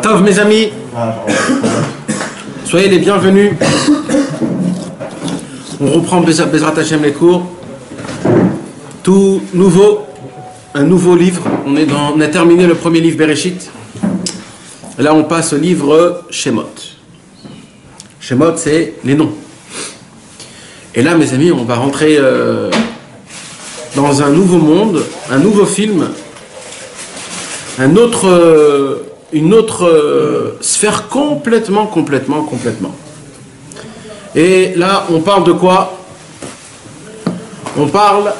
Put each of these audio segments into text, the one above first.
Tov, mes amis, soyez les bienvenus. On reprend Bezrat Hashem les cours. Tout nouveau, un nouveau livre. On a terminé le premier livre Bereshit. Là, on passe au livre Shemot. Shemot, c'est les noms. Et là, mes amis, on va rentrer dans un nouveau monde, un nouveau film, une autre sphère complètement. Et là, on parle de quoi? On parle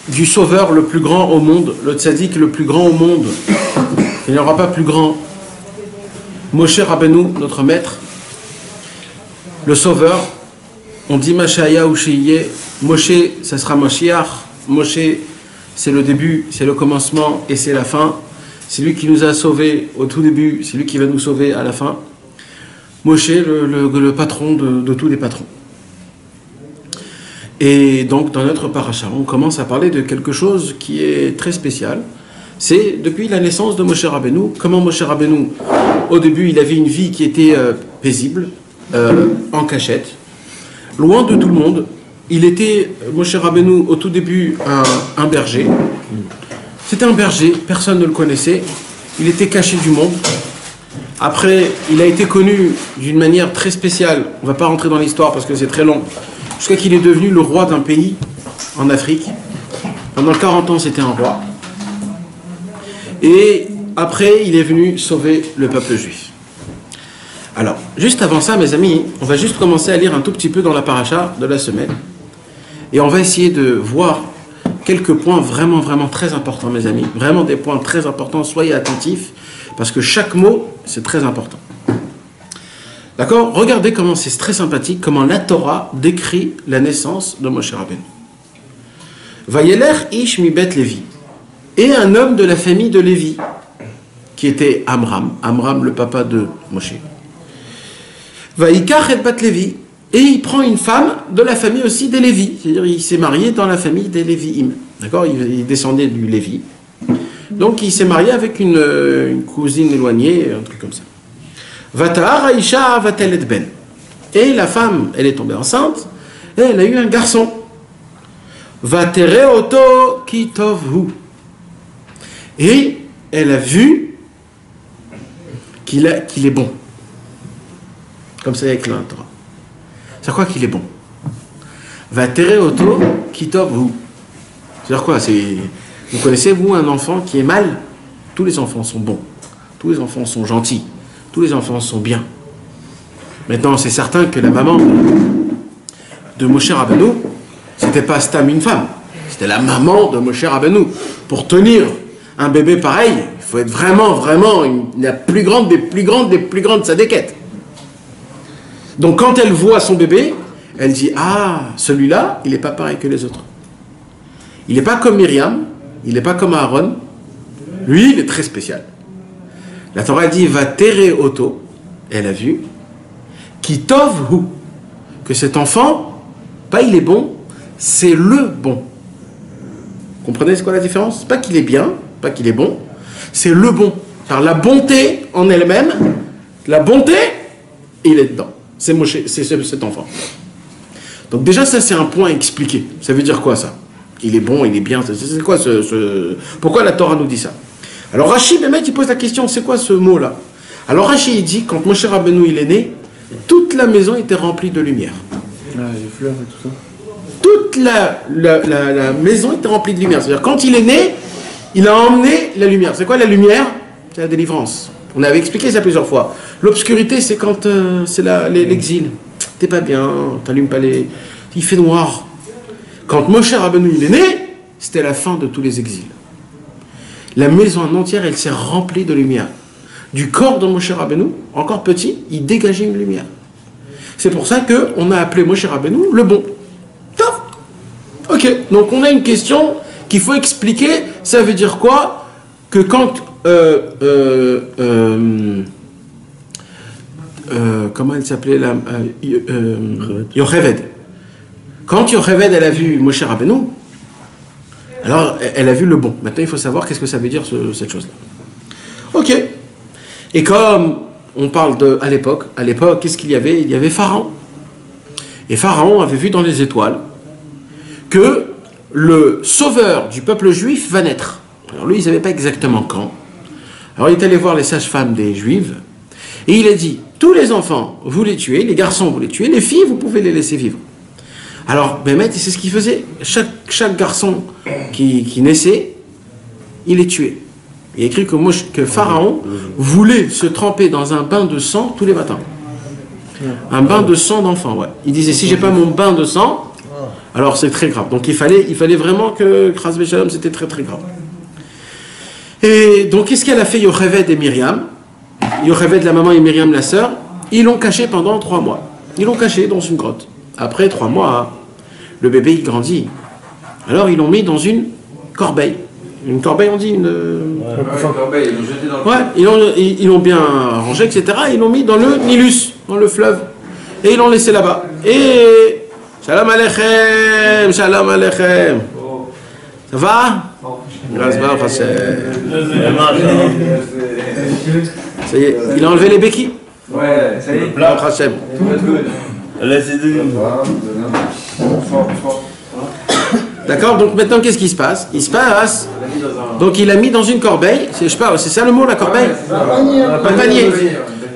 du sauveur le plus grand au monde, le tzaddik le plus grand au monde. Il n'y aura pas plus grand. Moshe Rabbeinu, notre maître, le sauveur. On dit Mashaya ou Sheiye. Moshe, ça sera Mashiach. Moshe, c'est le début, c'est le commencement et c'est la fin. C'est lui qui nous a sauvés au tout début, c'est lui qui va nous sauver à la fin. Moshe, le patron de tous les patrons. Et donc, dans notre paracha, on commence à parler de quelque chose qui est très spécial. C'est depuis la naissance de Moshe Rabbeinu. Comment Moshe Rabbeinu, au début, il avait une vie qui était paisible, en cachette, loin de tout le monde. Il était, Moshe Rabbeinu, au tout début, un berger. C'était un berger, personne ne le connaissait. Il était caché du monde. Après, il a été connu d'une manière très spéciale. On ne va pas rentrer dans l'histoire parce que c'est très long. Jusqu'à qu'il est devenu le roi d'un pays en Afrique. Pendant 40 ans, c'était un roi. Et après, il est venu sauver le peuple juif. Alors, juste avant ça, mes amis, on va juste commencer à lire un tout petit peu dans la paracha de la semaine. Et on va essayer de voir quelques points vraiment très importants, mes amis. Vraiment des points très importants. Soyez attentifs, parce que chaque mot, c'est très important. D'accord? Regardez comment c'est très sympathique, comment la Torah décrit la naissance de Moshe Rabbeinu. Vayeler ish mi bet Lévi. Et un homme de la famille de Lévi, qui était Amram. Amram, le papa de Moshe. Vaïkach et bat Lévi. Et il prend une femme de la famille aussi des Lévi. C'est-à-dire il s'est marié dans la famille des Lévi'im. D'accord? Il descendait du Lévi. Donc il s'est marié avec une cousine éloignée, un truc comme ça. Vata'ar Aïcha vatelet ben. Et la femme, elle est tombée enceinte, et elle a eu un garçon. Vatere oto ki tovhu. Et elle a vu qu'il est bon. Comme ça avec la Torah. C'est quoi qu'il est bon? Vatere oto ki tovhu. C'est-à-dire quoi? Vous connaissez, vous, un enfant qui est mal? Tous les enfants sont bons. Tous les enfants sont gentils. Tous les enfants sont bien. Maintenant, c'est certain que la maman de Moshe Rabbeinu, c'était pas Stam une femme. C'était la maman de Moshe Rabbeinu. Pour tenir un bébé pareil, il faut être vraiment la plus grande des plus grandes tzadékettes. Donc quand elle voit son bébé, elle dit « Ah, celui-là, il n'est pas pareil que les autres. Il n'est pas comme Myriam, il n'est pas comme Aaron. Lui, il est très spécial. » La Torah dit « Va tere oto », elle a vu, « Ki tov hu », que cet enfant, pas il est bon, c'est le bon. Comprenez c'est quoi la différence? Pas qu'il est bien, pas qu'il est bon, c'est le bon. Car la bonté en elle-même, la bonté, il est dedans. C'est cet enfant. Donc déjà, ça c'est un point à expliquer. Ça veut dire quoi ça? Il est bon, il est bien. C'est quoi pourquoi la Torah nous dit ça? Alors Rashi, le mec, il pose la question, c'est quoi ce mot-là? Alors Rashi, il dit, quand Moshe Rabbeinu il est né, toute la maison était remplie de lumière. Ah, les fleurs et tout ça. Toute la maison était remplie de lumière. C'est-à-dire, quand il est né, il a emmené la lumière. C'est quoi la lumière? C'est la délivrance. On avait expliqué ça plusieurs fois. L'obscurité, c'est quand c'est l'exil. T'es pas bien, t'allumes pas les... Il fait noir. Quand Moshe Rabbeinu il est né, c'était la fin de tous les exils. La maison en entière, elle s'est remplie de lumière. Du corps de Moshe Rabbeinu, encore petit, il dégageait une lumière. C'est pour ça qu'on a appelé Moshe Rabbeinu le bon. Top. Ok, donc on a une question qu'il faut expliquer. Ça veut dire quoi? Que quand... comment elle s'appelait là? Yocheved. Quand Yocheved, elle a vu Moshe Rabbeinu, alors elle a vu le bon. Maintenant, il faut savoir qu'est-ce que ça veut dire cette chose-là. Ok. Et comme on parle à l'époque, qu'est-ce qu'il y avait? Il y avait Pharaon. Et Pharaon avait vu dans les étoiles que le sauveur du peuple juif va naître. Alors lui, il ne savait pas exactement quand. Alors il est allé voir les sages-femmes des Juifs et il a dit, tous les enfants, vous les tuez, les garçons, vous les tuez, les filles, vous pouvez les laisser vivre. Alors, Bémet, c'est ce qu'il faisait. Chaque garçon qui naissait, il est tué. Il a écrit que Pharaon voulait se tremper dans un bain de sang tous les matins. Un bain de sang d'enfant, ouais. Il disait, si j'ai pas mon bain de sang, alors c'est très grave. Donc il fallait vraiment que Chas v'Shalom, c'était très très grave. Et donc qu'est-ce qu'elle a fait Yocheved et Myriam? Yocheved la maman et Myriam la sœur, ils l'ont caché pendant 3 mois. Ils l'ont caché dans une grotte. Après 3 mois, le bébé il grandit. Alors ils l'ont mis dans une corbeille. Une corbeille, on dit une corbeille, ils l'ont jeté dans le ouais, ils l'ont bien rangé, etc. Ils l'ont mis dans le Nilus, dans le fleuve. Et ils l'ont laissé là-bas. Et Shalom Aleichem, Shalom Aleichem. Ça va? Grâce à Hashem. Ça y est, il a enlevé les béquilles? Ouais, ça y est. Baruch Hashem. D'accord, donc maintenant qu'est-ce qui se passe? Donc il l'a mis dans une corbeille, c'est ça le mot, la corbeille? Un panier.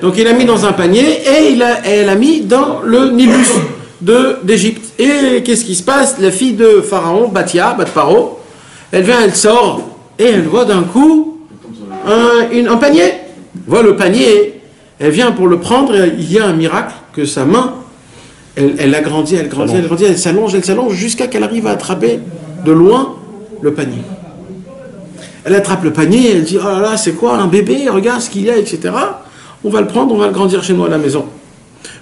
Donc il l'a mis dans un panier et elle l'a mis dans le Nilus d'Égypte. Et qu'est-ce qui se passe? La fille de Pharaon, Batia, Bat Paro, elle vient, elle sort et elle voit d'un coup un panier. Elle voit le panier, elle vient pour le prendre et il y a un miracle que sa main, elle agrandit, elle s'allonge jusqu'à qu'elle arrive à attraper de loin le panier. Elle attrape le panier, elle dit, oh là là, c'est quoi un bébé, regarde ce qu'il y a, etc. On va le prendre, on va le grandir chez nous à la maison.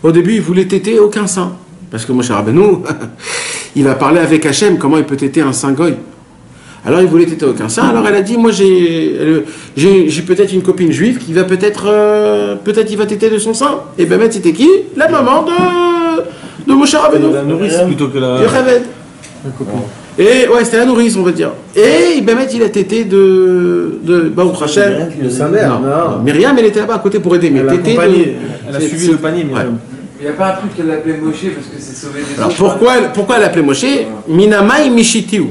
Au début, il voulait téter aucun sein. Parce que Moshe Rabbeinu, il va parler avec Hachem, comment il peut téter un sein goy. Alors il voulait téter aucun sein, alors elle a dit, moi j'ai peut-être une copine juive qui va peut-être il va téter de son sein. Et ben c'était qui? La maman de Moshe Rabbeinu. La nourrice plutôt que la copine. Et ouais, c'était la nourrice, on va dire. Et Bémet, il a tété de Baruch Hashem. De sa mère, non. Myriam, elle était là-bas à côté pour aider. Mais elle a suivi le panier, Myriam. Il n'y a pas un truc qu'elle appelait Moshe parce que c'est sauvé des Alors autres. pourquoi elle appelait Moshe? Minamai Mishitiu.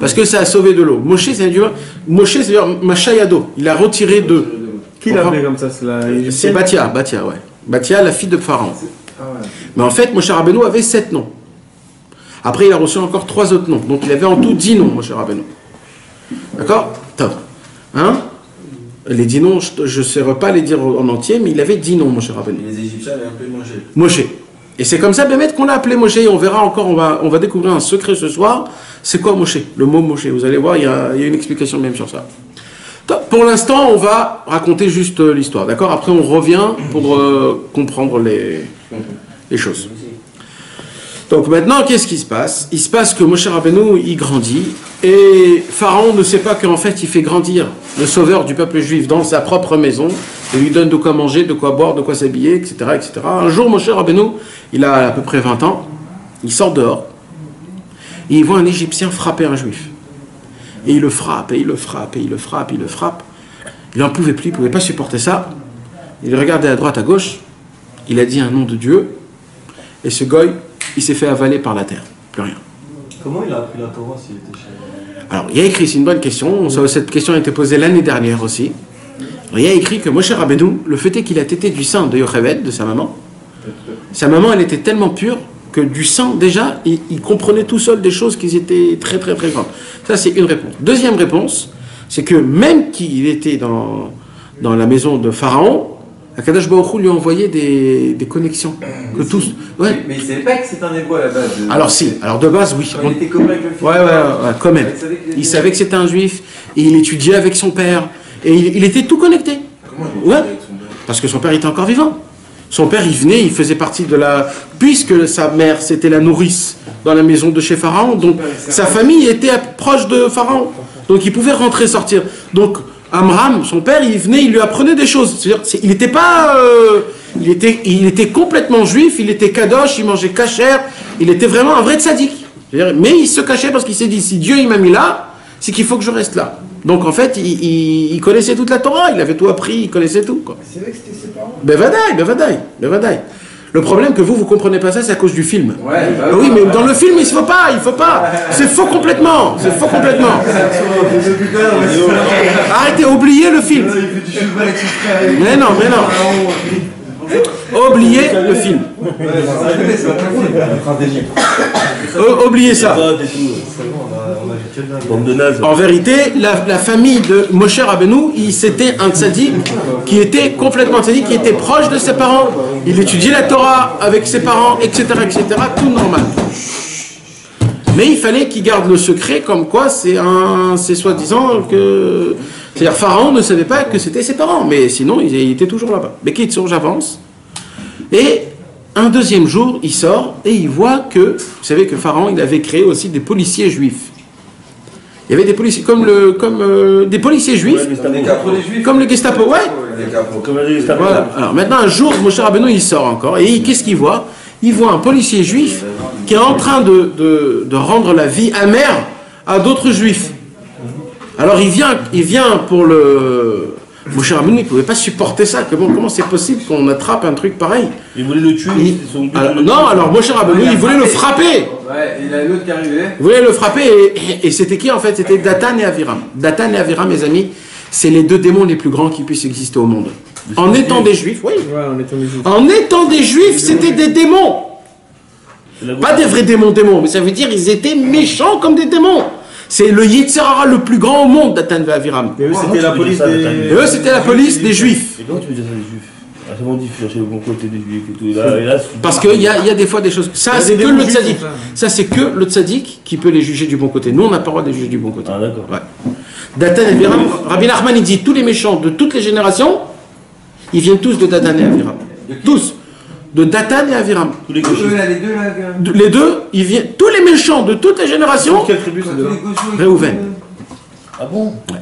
Parce que ça a sauvé de l'eau. Moshe, c'est-à-dire Machayado. Il a retiré d'eux. Qui l'appelait comme ça? C'est Batia, ouais. Batia, la fille de Pharaon. Mais en fait, Moshe Rabbeinu avait 7 noms. Après, il a reçu encore 3 autres noms. Donc, il avait en tout 10 noms, Moshe Rabbeinu. D'accord? Top. Hein? Les 10 noms, je ne saurais pas les dire en entier, mais il avait 10 noms, Moshe Rabbeinu. Les Égyptiens l'avaient appelé Moshe. Moshe. Et c'est comme ça, Bémet, qu'on l'a appelé Moshe. Et on verra encore, on va découvrir un secret ce soir. C'est quoi Moshe? Le mot Moshe. Vous allez voir, il y a une explication même sur ça. Top. Pour l'instant, on va raconter juste l'histoire. D'accord? Après, on revient pour comprendre les choses. Donc maintenant, qu'est-ce qui se passe? Il se passe que Moshe Rabbeinu, il grandit, et Pharaon ne sait pas qu'en fait, il fait grandir le sauveur du peuple juif dans sa propre maison, et lui donne de quoi manger, de quoi boire, de quoi s'habiller, etc., etc. Un jour, Moshe Rabbeinu, il a à peu près 20 ans, il sort dehors, et il voit un Égyptien frapper un juif. Et il le frappe, et il le frappe, et il le frappe, et il le frappe. Il n'en pouvait plus, il ne pouvait pas supporter ça. Il regardait à droite, à gauche, il a dit un nom de Dieu, et ce goy, il s'est fait avaler par la terre. Plus rien. Comment il a appris la Torah s'il était chez... Alors, il y a écrit, c'est une bonne question. Cette question a été posée l'année dernière aussi. Alors, il y a écrit que Moshe Rabbeinu, le fait est qu'il a tété du sang de Yocheved, de sa maman. Sa maman, elle était tellement pure que du sang, déjà, il comprenait tout seul des choses qui étaient très, très, très grandes. Ça, c'est une réponse. Deuxième réponse, c'est que même qu'il était dans la maison de Pharaon, Akadosh Baruch Hu lui a envoyé des connexions. Que tous. Ouais. Mais il ne savait pas que c'était un hébreu à la base. Alors si, alors de base oui. Il était commun avec le fils. Ouais, quand même. Il savait que c'était un juif, et il étudiait avec son père, et il était tout connecté. Comment il Ouais. Parce que son père était encore vivant. Son père, il venait, il faisait partie de la... Puisque sa mère, c'était la nourrice dans la maison de chez Pharaon, donc sa famille était proche de Pharaon. Donc il pouvait rentrer, sortir. Donc Amram, son père, il venait, il lui apprenait des choses. C'est-à-dire, il n'était pas... il était complètement juif, il était kadosh, il mangeait kasher, il était vraiment un vrai tzaddik. Mais il se cachait parce qu'il s'est dit, si Dieu il m'a mis là, c'est qu'il faut que je reste là. Donc en fait, il connaissait toute la Torah, il avait tout appris, il connaissait tout. C'est vrai que c'était ses parents. Bevadaï. Le problème que vous comprenez pas ça, c'est à cause du film. Ouais, bah, Oui, mais dans le film, il faut pas. C'est faux complètement. Arrêtez, oubliez le film. Mais non. Oubliez le film. Oubliez ça. En vérité, la famille de Moshe Rabbeinu, c'était un tzaddik qui était complètement tzaddik, qui était proche de ses parents. Il étudiait la Torah avec ses parents, etc., tout normal. Mais il fallait qu'il garde le secret, comme quoi c'est soi-disant que... C'est-à-dire Pharaon ne savait pas que c'était ses parents, mais sinon il était toujours là-bas. Mais Kitsour, j'avance. Et un deuxième jour, il sort et il voit que, vous savez que Pharaon, il avait créé aussi des policiers juifs. Il y avait des policiers, des policiers juifs, comme le Gestapo, ouais. Voilà. Alors maintenant, un jour, Moshe Rabbeinu, il sort encore, et qu'est-ce qu'il voit? Il voit un policier juif qui est en train de rendre la vie amère à d'autres juifs. Alors il vient pour le... Moshe Rabbeinu, il ne pouvait pas supporter ça. Comment c'est possible qu'on attrape un truc pareil? Il voulait le tuer. Alors Moshe Rabbeinu, il voulait le frapper. Ouais, il a l'autre qui arrivait. Il voulait le frapper, et c'était qui en fait? C'était Datan et Aviram. Datan et Aviram, mes amis, c'est les deux démons les plus grands qui puissent exister au monde. En étant des juifs, oui. En étant des juifs, c'était des démons. Pas des vrais démons, mais ça veut dire qu'ils étaient méchants comme des démons. C'est le Yetzer Hara le plus grand au monde, Datan et Aviram. Et eux, c'était la police des... Eux, c'était la police des juifs. Et comment tu peux dire ça, les juifs? C'est vraiment difficile chez le bon côté des juifs et tout. Là, parce qu'il y a des fois des choses... Ça, c'est que le tzaddik. Ça, c'est que le tzaddik qui peut les juger du bon côté. Nous, on n'a pas le droit de les juger du bon côté. Ah, d'accord. Ouais. Datan et Aviram, Rabbi Nachman, il dit, tous les méchants de toutes les générations, ils viennent tous de Datan et Aviram. Tous. De Datan et Aviram. Tous les gauchistes. Les deux, ils viennent... Tous les méchants de toutes les générations... Quelle tribu c'est de là? Réhouven. Ah bon? Ouais.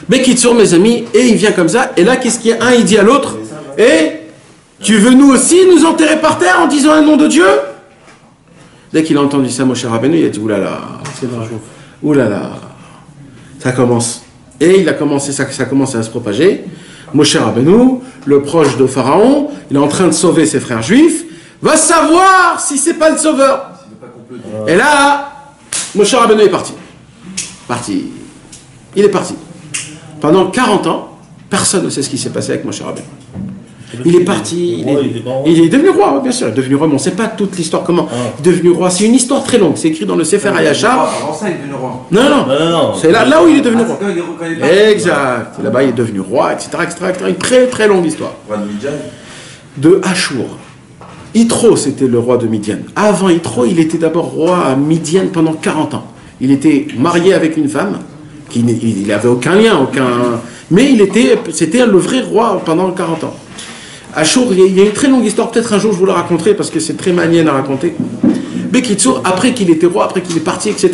Bekitsour, mes amis, et il vient comme ça, et là, qu'est-ce qu'il y a? Un, il dit à l'autre, et tu veux nous aussi nous enterrer par terre en disant un nom de Dieu? Dès qu'il a entendu ça, Moshe Rabbeinu, il a dit, oulala, oulala, ça commence. Et il a commencé, ça commence à se propager. Moshe Rabbeinu, le proche de Pharaon, il est en train de sauver ses frères juifs, va savoir si c'est pas le sauveur. Et là, Moshe Rabbeinu est parti. Il est parti. Pendant 40 ans, personne ne sait ce qui s'est passé avec Moshe Rabbeinu. Il est parti, il est devenu roi, bien sûr, il est devenu roi, mais on ne sait pas toute l'histoire comment. Il est devenu roi, c'est une histoire très longue, c'est écrit dans le Sefer Hayashar. Avant ça, il est devenu roi. Non, c'est là où il est devenu roi. Exact, là-bas il est devenu roi, etc. Une très très longue histoire. Roi de Midian. De Achour. Yitro, c'était le roi de Midian. Avant Yitro, il était d'abord roi à Midian pendant 40 ans. Il était marié avec une femme, il n'avait aucun lien, mais c'était le vrai roi pendant 40 ans. Achour, il y a une très longue histoire, peut-être un jour je vous la raconterai parce que c'est très manienne à raconter. Bekitsour, après qu'il était roi, après qu'il est parti, etc.,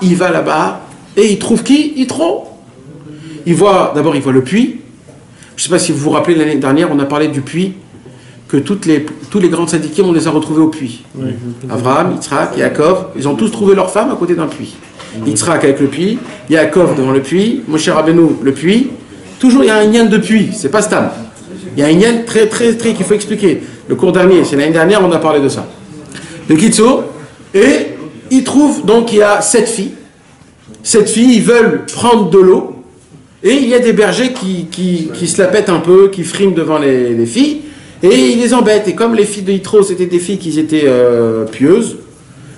il va là-bas et il trouve qui? Yitro. D'abord il voit le puits. Je ne sais pas si vous vous rappelez, l'année dernière, on a parlé du puits, que tous les grands syndiqués, on les a retrouvés au puits. Oui, Abraham, Yitzhak, Yaakov, ils ont tous trouvé leur femme à côté d'un puits. Yitzhak avec le puits, Yaakov devant le puits, Moshe Rabbeinu le puits. Toujours il y a un lien de puits, c'est pas stable. Il y a un lien très qu'il faut expliquer. Le cours dernier, c'est l'année dernière, on a parlé de ça. Le Kitsour, et il trouve, donc il y a 7 filles. 7 filles, ils veulent prendre de l'eau, et il y a des bergers qui se la pètent un peu, qui friment devant les filles, et ils les embêtent. Et comme les filles de Yitro, c'était des filles qui étaient pieuses,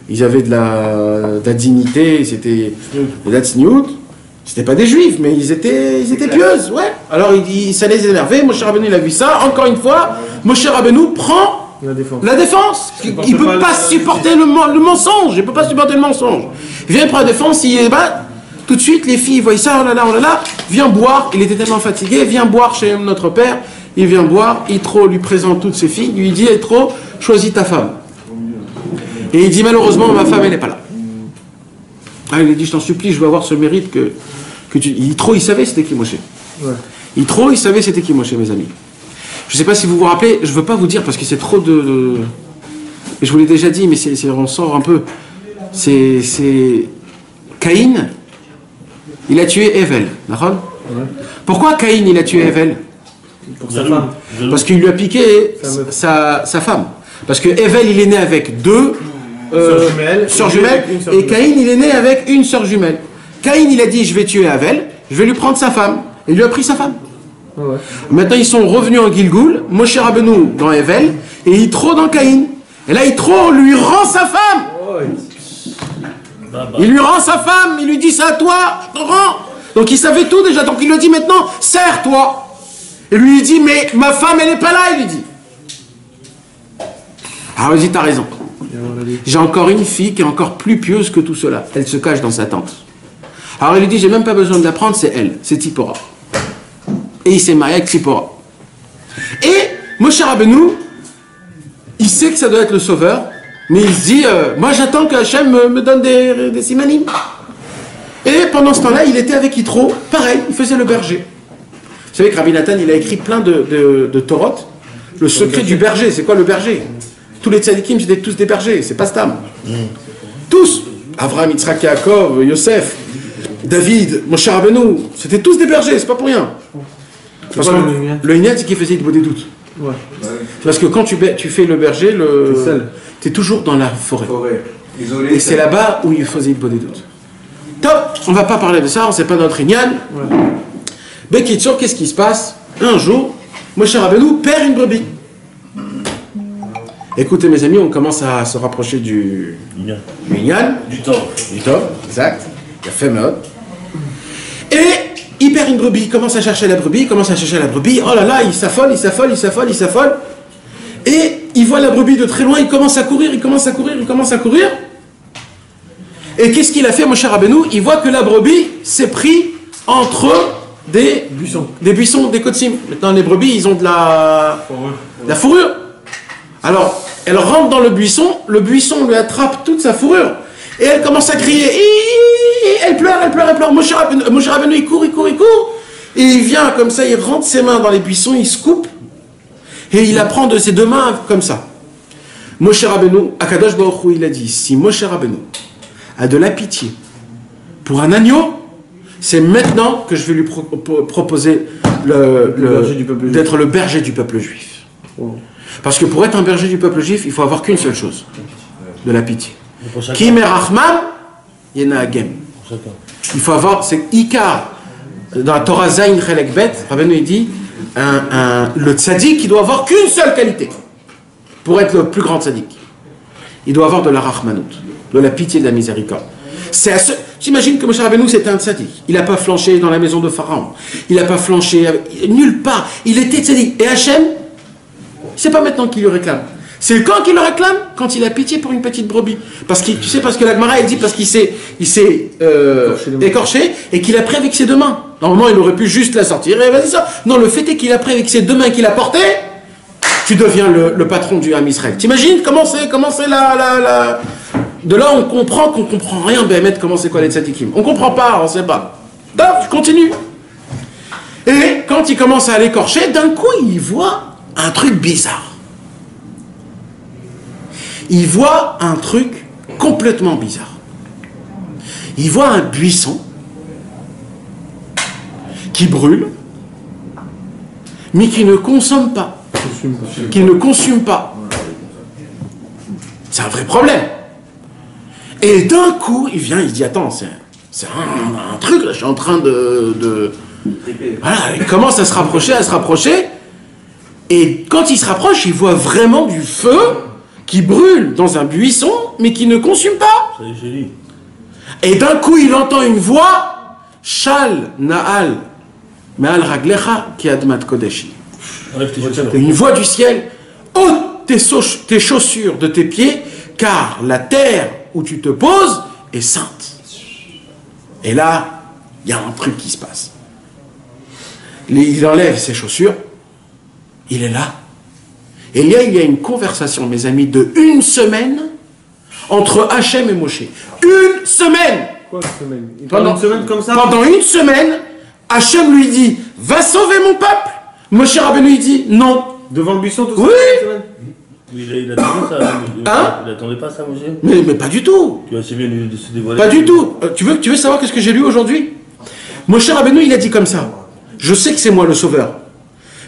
ils avaient de la dignité, c'était de la tsniout. C'était pas des juifs, mais ils étaient pieuses, ouais. Alors ça les énervait. Moshe Rabbeinu, il a vu ça. Encore une fois, Moshe Rabbeinu prend la défense. Il ne peut pas supporter le mensonge. Il ne peut pas supporter le mensonge. Il vient prendre la défense, il est bas. Tout de suite, les filles voient ça, oh là là, viens boire. Il était tellement fatigué, viens boire chez notre père. Il vient boire. Yitro lui présente toutes ses filles. Il lui dit, Yitro, choisis ta femme. Et il dit, malheureusement, ma femme, elle n'est pas là. Ah, il a dit, je t'en supplie, je veux avoir ce mérite que tu... Yitro, il savait c'était qui Moshe. Ouais. Yitro, il savait c'était qui Moshe, mes amis. Je ne sais pas si vous vous rappelez, je ne veux pas vous dire parce que c'est trop de... Je vous l'ai déjà dit, mais on sort un peu. C'est Caïn il a tué Evel. D'accord? Pourquoi Caïn il a tué Evel? Pour sa femme. Parce qu'il lui a piqué sa femme. Parce que Evel il est né avec deux sœurs jumelles et Caïn il est né avec une sœur jumelle. Caïn il a dit je vais tuer Evel, je vais lui prendre sa femme. Il lui a pris sa femme. Ouais. Maintenant ils sont revenus en Gilgoul, Moshe Rabbeinu dans Evel et Yitro dans Caïn. Et là Yitro lui rend sa femme. Il lui rend sa femme, il lui dit c'est à toi, je te rends. Donc il savait tout déjà, donc il lui dit maintenant serre-toi. Et lui il dit mais ma femme elle n'est pas là, il lui dit. Alors il dit t'as raison. J'ai encore une fille qui est encore plus pieuse que tout cela. Elle se cache dans sa tente. Alors il lui dit j'ai même pas besoin de la prendre, c'est elle, c'est Tzipora. Et il s'est marié avec Tzipora. Et Moshe Rabbeinu, il sait que ça doit être le sauveur, mais il se dit moi j'attends que Hachem me donne des simanim. Et pendant ce temps-là, il était avec Yitro, pareil, il faisait le berger. Vous savez que Rabbi Nathan, il a écrit plein de Torot. Le secret du berger, c'est quoi le berger? Tous les tzadikim, c'était tous des bergers, c'est pas Stam. Tous. Avraham, Yitzhak, Yaakov, Yosef, David, Moshe Rabbeinu, c'était tous des bergers, c'est pas pour rien. Parce que le Inyan, c'est qu'il faisait des doutes. Ouais. Parce que quand tu fais le berger, tu es toujours dans la forêt. Isolé. Et c'est là-bas où il faisait des doutes. Top, on va pas parler de ça, c'est pas notre Inyan. Bekitsour, qu'est-ce qui se passe? Un jour, Moshe Rabbeinu perd une brebis. Écoutez mes amis, on commence à se rapprocher du Inyan. Du temps. Du top, exact. Il a fait mode. Et il perd une brebis, il commence à chercher la brebis, oh là là, il s'affole. Et il voit la brebis de très loin, il commence à courir. Et qu'est-ce qu'il a fait, Moshe Rabbeinu? Il voit que la brebis s'est pris entre des buissons, des kotsim. Maintenant, les brebis, ils ont de la fourrure. Alors, elle rentre dans le buisson lui attrape toute sa fourrure. Et elle commence à crier. Elle pleure. Moshe Rabbeinu, il court. Et il vient comme ça, il rentre ses mains dans les buissons, il se coupe. Et il la prend de ses deux mains comme ça. Moshe Rabbeinu, Akadosh Baruch Hu, il a dit, si Moshe Rabbeinu a de la pitié pour un agneau, c'est maintenant que je vais lui proposer d'être le berger du peuple juif. Parce que pour être un berger du peuple juif, il faut avoir qu'une seule chose, de la pitié. Ki merachmam yenagem. Il faut avoir, c'est Ikar, dans la Torah Zayin Chelek Bet, Rabbeinu il dit, le tzaddik, il doit avoir qu'une seule qualité pour être le plus grand tzaddik. Il doit avoir de la rachmanout, de la pitié, de la miséricorde. J'imagine que Moshe Rabbeinu c'était un tzaddik. Il n'a pas flanché dans la maison de Pharaon. Il n'a pas flanché nulle part. Il était tzaddik. Et Hachem, c'est pas maintenant qu'il lui réclame. C'est quand qu'il le réclame? Quand il a pitié pour une petite brebis. Parce que la Gemara, elle dit parce qu'il s'est écorché et qu'il a pris avec ses deux mains. Normalement, il aurait pu juste la sortir et vas-y ça. Non, le fait est qu'il a pris avec ses deux mains qu'il a porté. Tu deviens le patron du Ham Israël. T'imagines comment c'est la... De là, on comprend qu'on comprend rien, Béhémet, comment c'est quoi les tzadikim. On comprend pas, on sait pas. Donc, je continue. Et quand il commence à l'écorcher, d'un coup, il voit un truc bizarre. Il voit un truc complètement bizarre. Il voit un buisson qui brûle, mais qui ne consomme pas. Qui ne consume pas. C'est un vrai problème. Et d'un coup, il vient, il se dit, attends, c'est un truc, là, je suis en train de... Voilà, il commence à se rapprocher, et quand il se rapproche, il voit vraiment du feu qui brûle dans un buisson, mais qui ne consume pas. C'est joli. Et d'un coup, il entend une voix, Shal Na'al Me'al Raglecha Ki Admat Kodeshi. Une voix du ciel, ôte tes chaussures de tes pieds, car la terre où tu te poses est sainte. Et là, il y a un truc qui se passe. Il enlève ses chaussures, il est là. Et là, il y a une conversation, mes amis, de 1 semaine entre Hachem et Moshe. 1 semaine! Quoi, une semaine? Pendant une semaine comme ça? Pendant 1 semaine, Hachem lui dit, va sauver mon peuple! Moshe Rabbeinu lui dit, non. Devant le buisson, tout ça? Oui! Il attendait ça. Hein? Il attendait pas ça, Moshe? Mais pas du tout. Tu vois, c'est bien de se dévoiler. Pas du tout. Tu veux savoir qu'est-ce que j'ai lu aujourd'hui? Moshe Rabbeinu, il a dit comme ça. Je sais que c'est moi le sauveur.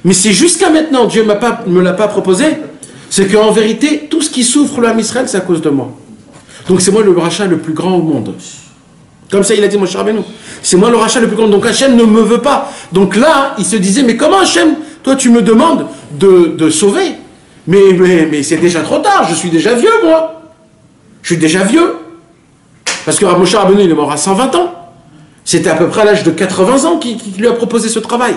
Mais si jusqu'à maintenant, Dieu ne me l'a pas proposé, c'est qu'en vérité, tout ce qui souffre l'âme Israël, c'est à cause de moi. Donc c'est moi le rachat le plus grand au monde. Comme ça, il a dit Moshe Rabbeinu. C'est moi le rachat le plus grand. Donc Hachem ne me veut pas. Donc là, il se disait, mais comment Hachem, toi tu me demandes de sauver? Mais c'est déjà trop tard, je suis déjà vieux, moi. Je suis déjà vieux. Parce que Moshe Rabbeinu, il est mort à 120 ans. C'était à peu près à l'âge de 80 ans qu'il lui a proposé ce travail.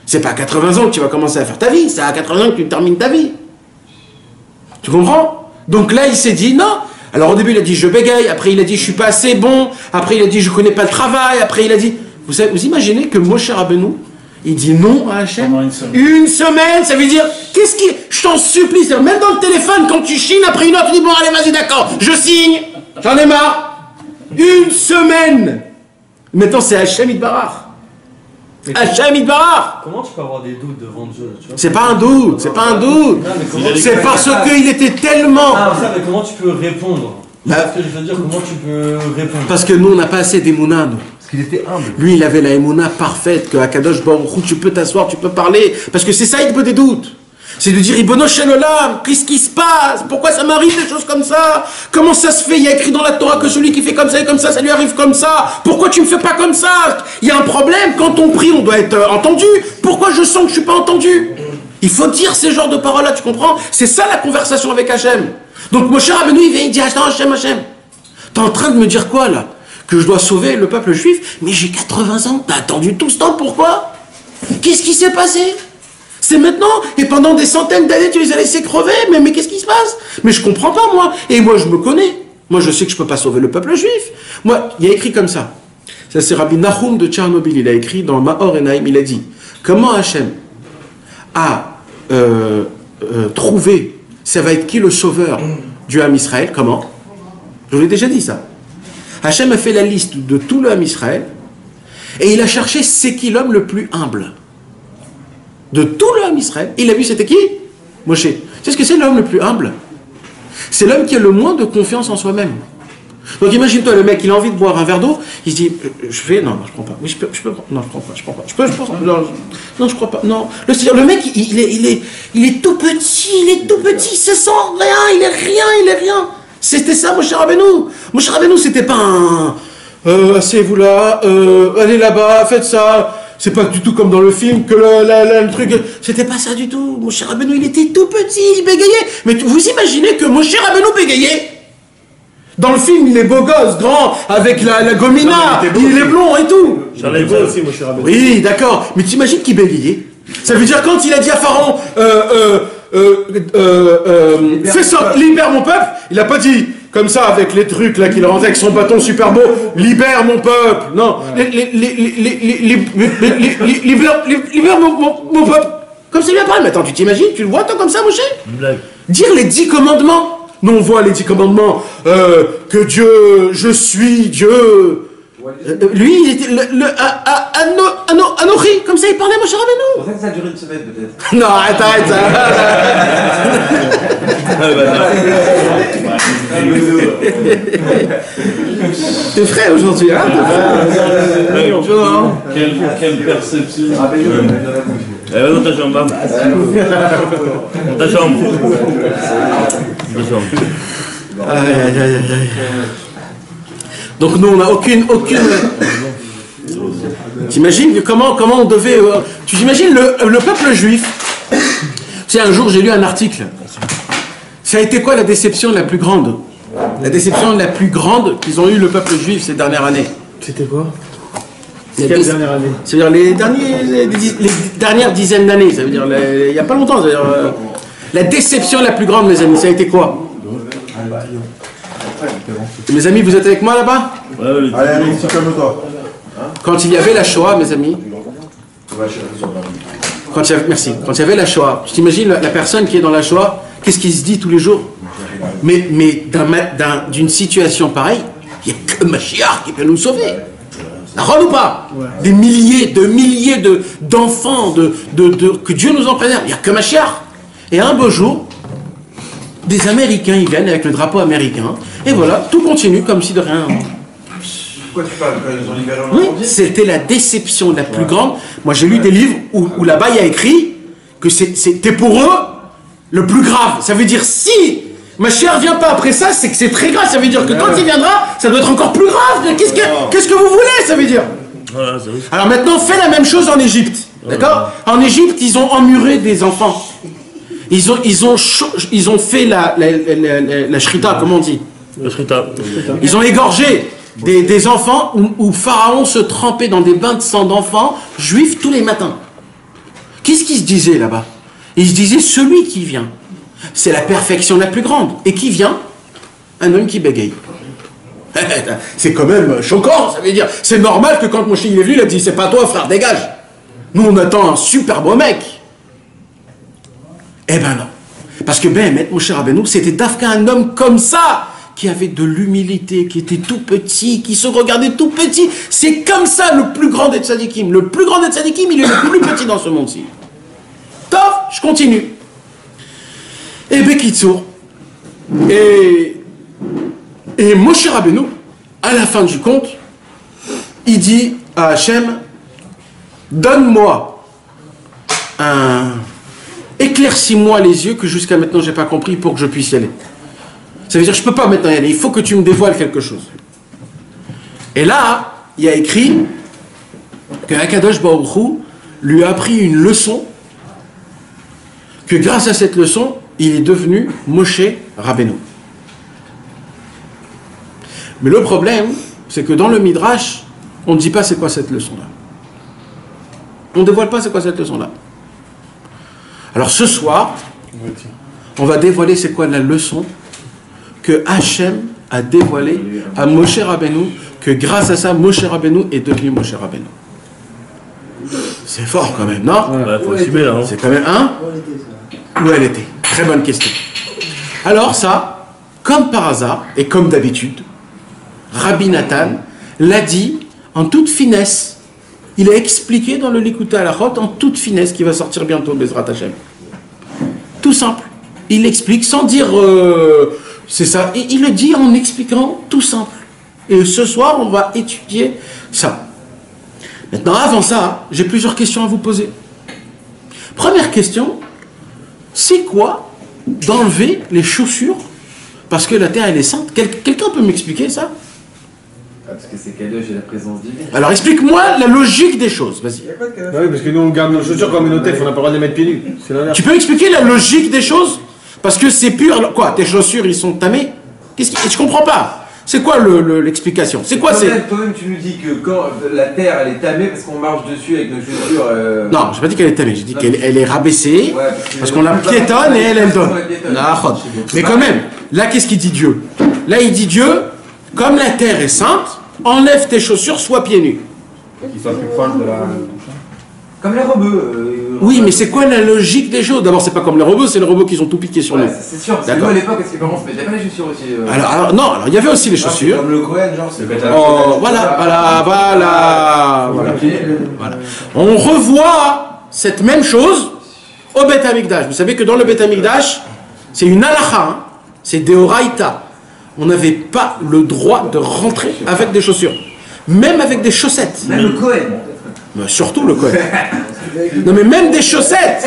C'est pas à 80 ans que tu vas commencer à faire ta vie, c'est à 80 ans que tu termines ta vie. Tu comprends? Donc là, il s'est dit non. Alors au début, il a dit je bégaye, après il a dit je suis pas assez bon, après il a dit je connais pas le travail, après il a dit... Vous imaginez que Moshe Rabbeinu, il dit non à Hachem? Une semaine, ça veut dire, qu'est-ce qui... Je t'en supplie, même dans le téléphone, quand tu chines, après une heure, tu dis bon allez vas-y d'accord, je signe, j'en ai marre. Une semaine. Maintenant c'est Hachem Yitbarach. Hachem Yitbarach. Comment tu peux avoir des doutes devant Dieu? C'est pas un doute, c'est pas un doute. C'est parce qu'il était tellement... Ah, ça, mais comment tu peux répondre? C'est ce que je veux dire, comment tu peux répondre? Parce que nous, on n'a pas assez d'émouna, nous. Parce qu'il était humble. Lui, il avait la émouna parfaite, que Akadosh Baruch Hu, tu peux t'asseoir, tu peux parler. Parce que c'est ça, il peut des doutes. C'est de dire, Ribono Shel Olam, qu'est-ce qui se passe? Pourquoi ça m'arrive des choses comme ça? Comment ça se fait? Il y a écrit dans la Torah que celui qui fait comme ça et comme ça lui arrive comme ça. Pourquoi tu me fais pas comme ça? Il y a un problème, quand on prie, on doit être entendu. Pourquoi je sens que je suis pas entendu? Il faut dire ces genres de paroles-là, tu comprends? C'est ça la conversation avec Hachem. Donc Moshe Rabbeinu, il vient, il dit, Hachem, t'es en train de me dire quoi là? Que je dois sauver le peuple juif? Mais j'ai 80 ans, t'as attendu tout ce temps, pourquoi? Qu'est-ce qui s'est passé? C'est maintenant, et pendant des centaines d'années, tu les as laissés crever, mais qu'est-ce qui se passe? Mais je comprends pas, moi. Et moi, je me connais. Moi, je sais que je peux pas sauver le peuple juif. Moi, il y a écrit comme ça. Ça, c'est Rabbi Nahum de Tchernobyl. Il a écrit dans Maor Enaim, il a dit, comment Hachem a trouvé, ça va être qui le sauveur du Ham Israël? Comment? Je vous l'ai déjà dit ça. Hachem a fait la liste de tout le Ham Israël, et il a cherché c'est qui l'homme le plus humble. De tout le Ham Israël, il a vu c'était qui? Moshe. Tu sais ce que c'est l'homme le plus humble? C'est l'homme qui a le moins de confiance en soi-même. Donc imagine-toi, le mec, il a envie de boire un verre d'eau, il se dit, je fais, non, je prends pas. Oui, je peux, non, je prends pas. Non, je crois pas. Non. Le mec, il est tout petit, il se sent rien, il est rien. C'était ça, Moshe Rabbeinu. Moshe Rabbeinu, c'était pas un, asseyez-vous là, allez là-bas, faites ça. C'est pas du tout comme dans le film que le truc... C'était pas ça du tout. Moshe Rabbeinu, il était tout petit, il bégayait. Mais vous imaginez que Moshe Rabbeinu bégayait? Dans le film, il est beau gosse, grand, avec la gomina, il est blond et tout. J'en ai beau aussi, Moshe Rabbeinu. Oui, d'accord. Mais t'imagines qu'il bégayait? Ça veut dire quand il a dit à Pharaon, fais ça, libère mon peuple, il a pas dit... Comme ça, avec les trucs là qu'il rendait avec son bâton super beau, libère mon peuple. Non, libère mon peuple. Comme ça, il a parlé. Mais attends, tu t'imagines, tu le vois toi comme ça, Moshe? Dire les 10 commandements. Nous on voit les 10 commandements. Que Dieu, je suis Dieu. Lui, il était Anochi, comme ça il parlait, Moshe Rabbeinu. C'est pour ça que ça a duré une semaine peut-être. Non, arrête ça. T'es frais aujourd'hui, hein? Quelle perception. Ah, mais Eh ben, dans ta chambre. Dans ta chambre. Donc nous on n'a aucune... T'imagines comment on devait... Tu t'imagines le peuple juif? Tu sais, un jour j'ai lu un article. Ça a été quoi la déception la plus grande? La déception la plus grande qu'ils ont eu le peuple juif ces dernières années? C'était quoi? Quelle dernière année? C'est-à-dire les dernières dizaines d'années, ça veut dire il n'y a pas longtemps. C'est-à-dire, la déception la plus grande, mes amis, ça a été quoi? Mes amis, vous êtes avec moi là-bas? Allez, calme-toi. Quand il y avait la Shoah, mes amis, quand il y avait la Shoah, je t'imagine la personne qui est dans la Shoah, qu'est-ce qu'il se dit tous les jours? Mais d'une situation pareille, il n'y a que Mashiach qui peut nous sauver. D'accord ou pas? Des milliers d'enfants, que Dieu nous en préserve. Il n'y a que Mashiach. Et un beau jour, des Américains, ils viennent avec le drapeau américain, et voilà, tout continue comme si de rien. quoi tu parles? Quand ils ont libéré en Oui, Normandie? c'était la déception la plus grande. Moi, j'ai lu des livres où là-bas, il y a écrit que c'était pour eux le plus grave. Ça veut dire, si Mashiach vient pas après ça, c'est que c'est très grave. Ça veut dire que quand il viendra, ça doit être encore plus grave. Qu'est-ce que vous voulez, ça veut dire? Voilà, c'est vrai. Alors maintenant, fais la même chose en Égypte. D'accord? En Égypte, ils ont emmuré des enfants. Ils ont fait la shrita, comment on dit? Le shrita. Ils ont égorgé des enfants où Pharaon se trempait dans des bains de sang d'enfants juifs tous les matins. Qu'est-ce qu'ils se disaient là-bas? Ils se disaient, celui qui vient, c'est la perfection la plus grande. Et qui vient? Un homme qui bégaye. C'est quand même choquant, ça veut dire. C'est normal que quand Moshe il est venu, il a dit, c'est pas toi frère, dégage. Nous on attend un super beau mec. Eh ben non. Parce que Moshe Rabbeinu, c'était d'Afka un homme comme ça, qui avait de l'humilité, qui était tout petit, qui se regardait tout petit. C'est comme ça le plus grand des tzadikim. Le plus grand des tzadikim, il est le plus petit dans ce monde-ci. Top, je continue. Et Bekitsour. Et Moshe Rabbeinu, à la fin du compte, il dit à Hachem, donne-moi éclaircis-moi les yeux que jusqu'à maintenant j'ai pas compris pour que je puisse y aller. Ça veut dire je peux pas maintenant y aller, il faut que tu me dévoiles quelque chose. Et là, il y a écrit que Akadosh Baruch Hu lui a appris une leçon, que grâce à cette leçon, il est devenu Moshe Rabbeinu. Mais le problème, c'est que dans le Midrash, on ne dit pas c'est quoi cette leçon-là. On ne dévoile pas c'est quoi cette leçon-là. Alors ce soir, on va dévoiler c'est quoi la leçon que Hachem a dévoilée à Moshe Rabbeinu, que grâce à ça, Moshe Rabbeinu est devenu Moshe Rabbeinu. C'est fort quand même, non? Ouais, faut assumer là. C'est quand même un. Où elle était? Très bonne question. Alors ça, comme par hasard, et comme d'habitude, Rabbi Nathan l'a dit en toute finesse. Il a expliqué dans le Likuta Halachot en toute finesse qui va sortir bientôt, Bezrat Hashem. Tout simple. Il l'explique sans dire c'est ça. Et il le dit en expliquant tout simple. Et ce soir, on va étudier ça. Maintenant, avant ça, j'ai plusieurs questions à vous poser. Première question, c'est quoi d'enlever les chaussures parce que la terre elle est sainte? Quelqu'un peut m'expliquer ça? Parce que c'est Kadosh et la présence divine. Alors explique-moi la logique des choses, vas-y. Oui, parce que nous on garde nos chaussures comme une hôtesse, on n'a pas le droit de les mettre pieds nus. C'est l'inverse. Tu peux expliquer la logique des choses? Parce que c'est pur. Alors, quoi, tes chaussures ils sont tamées? Je comprends pas. C'est quoi l'explication? C'est quoi c'est? Toi-même tu nous dis que quand la terre elle est tamée parce qu'on marche dessus avec nos chaussures. Non, j'ai pas dit qu'elle est tamée, j'ai dit qu'elle est rabaissée Ouais, parce qu'on la piétonne et elle donne. Mais quand même, là qu'est-ce qu'il dit Dieu? Là il dit Dieu, comme la terre est sainte, enlève tes chaussures, sois pieds nus. Qui soit plus proche de la. Comme les robots. Oui, mais c'est quoi la logique des choses? D'abord, c'est pas comme les robots, c'est les robots qui ont tout piqué sur nous. C'est sûr, parce que nous à l'époque, est-ce que parents se mettaient pas les chaussures aussi Alors, il y avait aussi les chaussures. Comme le Cohen, genre, c'est voilà. On revoit cette même chose au Beth Amikdash. Vous savez que dans le Beth Amikdash, c'est une halakha, hein, c'est Deoraita. On n'avait pas le droit de rentrer avec des chaussures, même avec des chaussettes. Même le Cohen. Mais surtout le Cohen. Non mais même des chaussettes.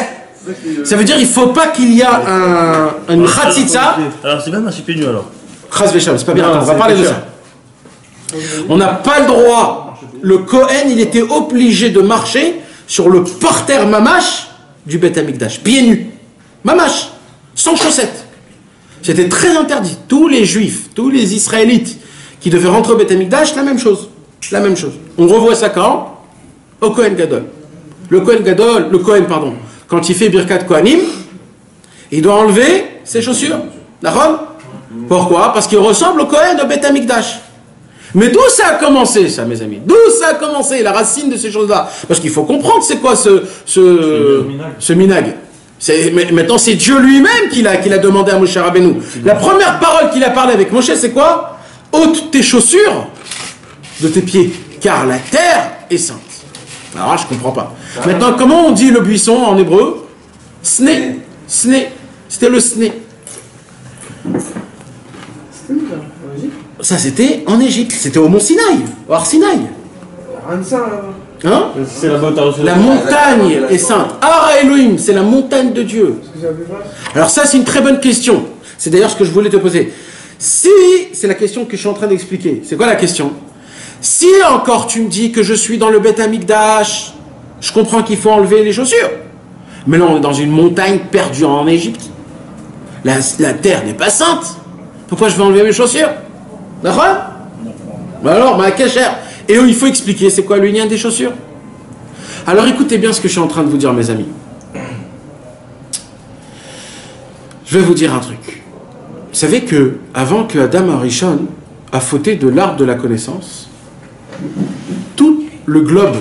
Ça veut dire il faut pas qu'il y a une khatsitsa. Alors c'est même un pieds nus alors. Khas vesham, c'est pas bien. Attends, on va parler de ça. On n'a pas le droit. Le Cohen, il était obligé de marcher sur le parterre mamash du Beth Amikdash, pieds nus, mamash, sans chaussettes. C'était très interdit. Tous les juifs, tous les israélites qui devaient rentrer au Beth Amikdash, la même chose. La même chose. On revoit ça quand? Au Kohen Gadol. Le Kohen, quand il fait Birkat Kohanim, il doit enlever ses chaussures. D'accord? Pourquoi? Parce qu'il ressemble au Kohen au Beth Amikdash. Mais d'où ça a commencé, ça, mes amis? D'où ça a commencé, la racine de ces choses-là? Parce qu'il faut comprendre c'est quoi ce minag. Maintenant, c'est Dieu lui-même qui l'a demandé à Moshe Rabbeinu. La première parole qu'il a parlé avec Moshe, c'est quoi? Ôte tes chaussures de tes pieds, car la terre est sainte. Alors là, je comprends pas. Maintenant, comment on dit le buisson en hébreu? Sné. Sné. C'était le sné. Ça, c'était en Égypte. C'était au mont Sinaï, au Har Sinaï. Rien de ça, là. Hein? C'est la bonne La montagne est sainte. Har Elohim, c'est la montagne de Dieu. Alors ça, c'est une très bonne question. C'est d'ailleurs ce que je voulais te poser. Si, c'est la question que je suis en train d'expliquer. C'est quoi la question? Si encore tu me dis que je suis dans le Beth Amikdash, je comprends qu'il faut enlever les chaussures. Mais là, on est dans une montagne perdue en Égypte. La terre n'est pas sainte. Pourquoi je vais enlever mes chaussures? D'accord? Alors, ma cachère. Et il faut expliquer, c'est quoi le lien des chaussures? Alors écoutez bien ce que je suis en train de vous dire, mes amis. Je vais vous dire un truc. Vous savez que, avant que Adam Arishon a fauté de l'arbre de la connaissance, tout le globe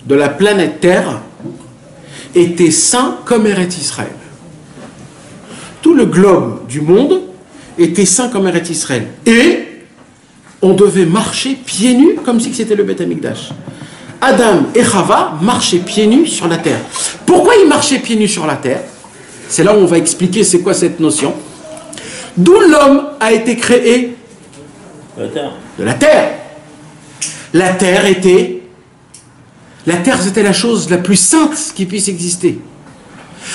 de la planète Terre était saint comme Eretz Israël. Tout le globe du monde était saint comme Eretz Israël. Et on devait marcher pieds nus comme si c'était le Beth Amikdash. Adam et Chava marchaient pieds nus sur la terre. Pourquoi ils marchaient pieds nus sur la terre? C'est là où on va expliquer c'est quoi cette notion. D'où l'homme a été créé? De la terre. La terre, c'était la chose la plus sainte qui puisse exister.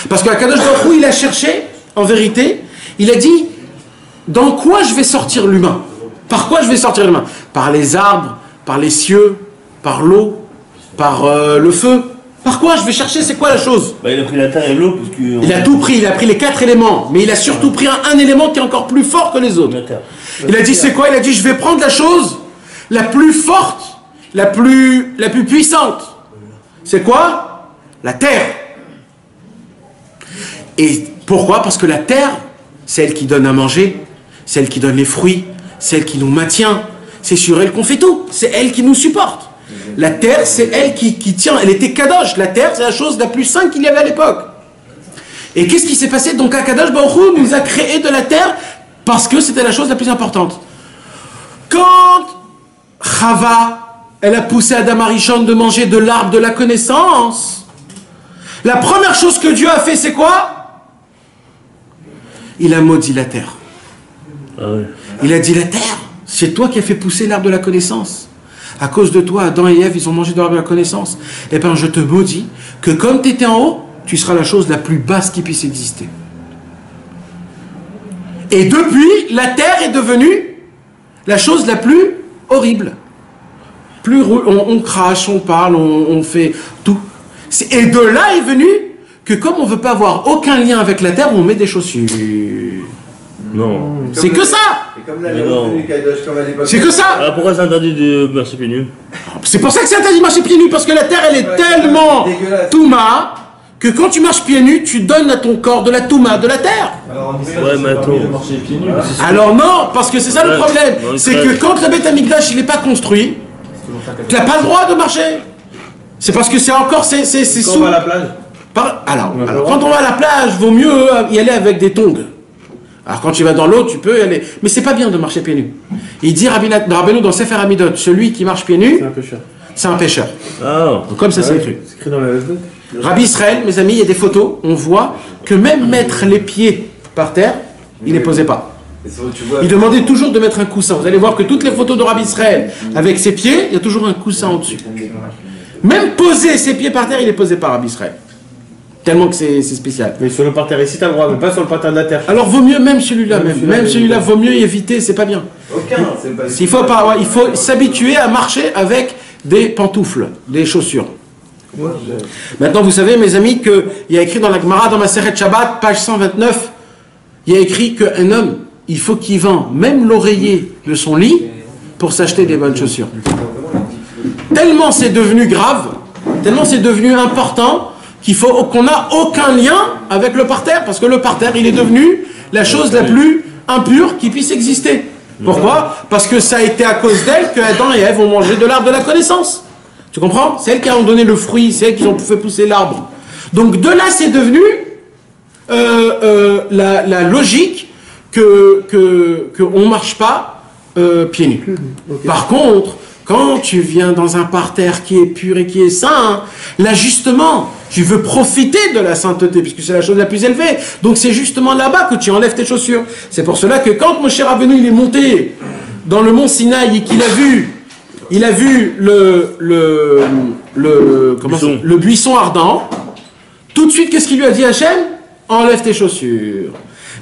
Parce qu'Akadosh Baruch Hu, il a cherché, en vérité, il a dit, dans quoi je vais sortir l'humain? Par quoi je vais sortir l'humain? Par les arbres, par les cieux, par l'eau, par le feu. Par quoi je vais chercher? C'est quoi la chose? Il a pris la terre et l'eau parce que... Il a tout pris, il a pris les 4 éléments. Mais il a surtout pris un élément qui est encore plus fort que les autres. Il a dit c'est quoi? Il a dit je vais prendre la chose la plus forte, la plus puissante. C'est quoi? La terre. Et pourquoi? Parce que la terre, c'est elle qui donne à manger, c'est elle qui donne les fruits, c'est elle qui nous maintient, c'est sur elle qu'on fait tout, c'est elle qui nous supporte. La terre, c'est elle qui tient, elle était kadosh. La terre, c'est la chose la plus sainte qu'il y avait à l'époque. Et qu'est-ce qui s'est passé? Donc, Akadosh Baruch Hu nous a créé de la terre parce que c'était la chose la plus importante. Quand Chava, elle a poussé Adam Arishon de manger de l'arbre de la connaissance, la première chose que Dieu a fait, c'est quoi? Il a maudit la terre. Il a dit, la terre, c'est toi qui as fait pousser l'arbre de la connaissance. À cause de toi, Adam et Ève, ils ont mangé de l'arbre de la connaissance. Eh bien, je te maudis que comme tu étais en haut, tu seras la chose la plus basse qui puisse exister. Et depuis, la terre est devenue la chose la plus horrible. On crache, on parle, on fait tout. Et de là est venu que comme on ne veut pas avoir aucun lien avec la terre, on met des chaussures. Non. C'est que ça. C'est que ça. Alors pourquoi c'est interdit de marcher pieds nus? C'est pour ça que c'est interdit de marcher pieds nus, parce que la terre, elle est tellement touma que quand tu marches pieds nus, tu donnes à ton corps de la touma, de la terre. Ouais, mais attends. Alors non, parce que c'est ça le problème. C'est que quand le Beth Amikdash, il n'est pas construit, tu n'as pas le droit de marcher. C'est parce que c'est encore... c'est Quand on va à la plage. Alors, quand on va à la plage, vaut mieux y aller avec des tongs. Alors quand tu vas dans l'eau, tu peux y aller. Mais c'est pas bien de marcher pieds nus. Il dit Rabbeinu dans Sefer Amidot, celui qui marche pieds nus, C'est un pécheur. c'est un pécheur. Ah. Donc, comme ça, c'est écrit. C'est écrit dans la LSD. Rabbi Israël, mes amis, il y a des photos, on voit que même mettre les pieds par terre, il ne les posait pas. Il demandait toujours de mettre un coussin. Vous allez voir que toutes les photos de Rabbi Israël, avec ses pieds, il y a toujours un coussin en dessus. Même poser ses pieds par terre, il ne les posait pas, Rabbi Israël. Tellement que c'est spécial. Mais sur le parterre ici, t'as le droit, mais pas sur le parterre de la terre. Alors vaut mieux même celui-là, même celui-là, vaut mieux éviter, c'est pas bien. Il faut pas, ouais, il faut s'habituer à marcher avec des pantoufles, des chaussures. Maintenant, vous savez, mes amis, qu'il y a écrit dans la Gemara, dans ma Maseret Shabbat, page 129, il y a écrit qu'un homme, il faut qu'il vende même l'oreiller de son lit pour s'acheter des bonnes chaussures. Tellement c'est devenu grave, tellement c'est devenu important, qu'on n'a aucun lien avec le parterre, parce que le parterre, il est devenu la chose la plus impure qui puisse exister. Pourquoi? Parce que ça a été à cause d'elle que Adam et Ève ont mangé de l'arbre de la connaissance. Tu comprends? C'est elles qui ont donné le fruit, c'est elles qui ont fait pousser l'arbre. Donc de là, c'est devenu la logique qu'on ne marche pas pieds nus. Par contre, quand tu viens dans un parterre qui est pur et qui est saint, là justement, tu veux profiter de la sainteté, puisque c'est la chose la plus élevée. Donc c'est justement là-bas que tu enlèves tes chaussures. C'est pour cela que quand Moshe Rabbeinu il est monté dans le mont Sinaï et qu'il a vu, le buisson ardent, tout de suite, qu'est-ce qu'il lui a dit Hachem? Enlève tes chaussures.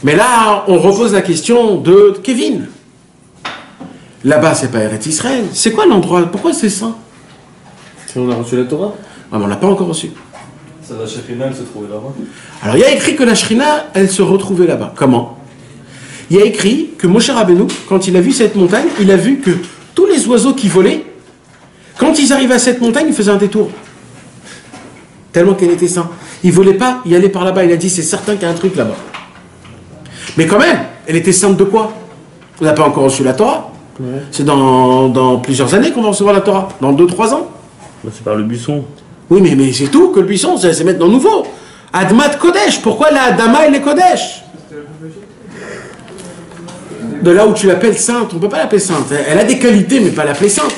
Mais là, on repose la question de Kevin. Là-bas, c'est pas Eretz Israël. C'est quoi l'endroit? Pourquoi c'est ça? On a reçu la Torah? Ah, mais on l'a pas encore reçu. Ça, la Shekhinah, elle se trouvait là-bas. Alors, il y a écrit que la Shrina, elle se retrouvait là-bas. Comment? Il y a écrit que Moshe Rabbeinu, quand il a vu cette montagne, il a vu que tous les oiseaux qui volaient, quand ils arrivaient à cette montagne, ils faisaient un détour. Tellement qu'elle était sainte. Ils ne volaient pas, ils allaient par là-bas. Il a dit, c'est certain qu'il y a un truc là-bas. Mais quand même, elle était sainte de quoi? On n'a pas encore reçu la Torah. Ouais. C'est dans plusieurs années qu'on va recevoir la Torah. Dans 2-3 ans. C'est par le buisson. Oui, mais c'est tout que le buisson, c'est maintenant nouveau. Admat Kodesh. Pourquoi la Adama elle est Kodesh? De là où tu l'appelles sainte, on ne peut pas l'appeler sainte. Elle a des qualités, mais pas l'appeler sainte.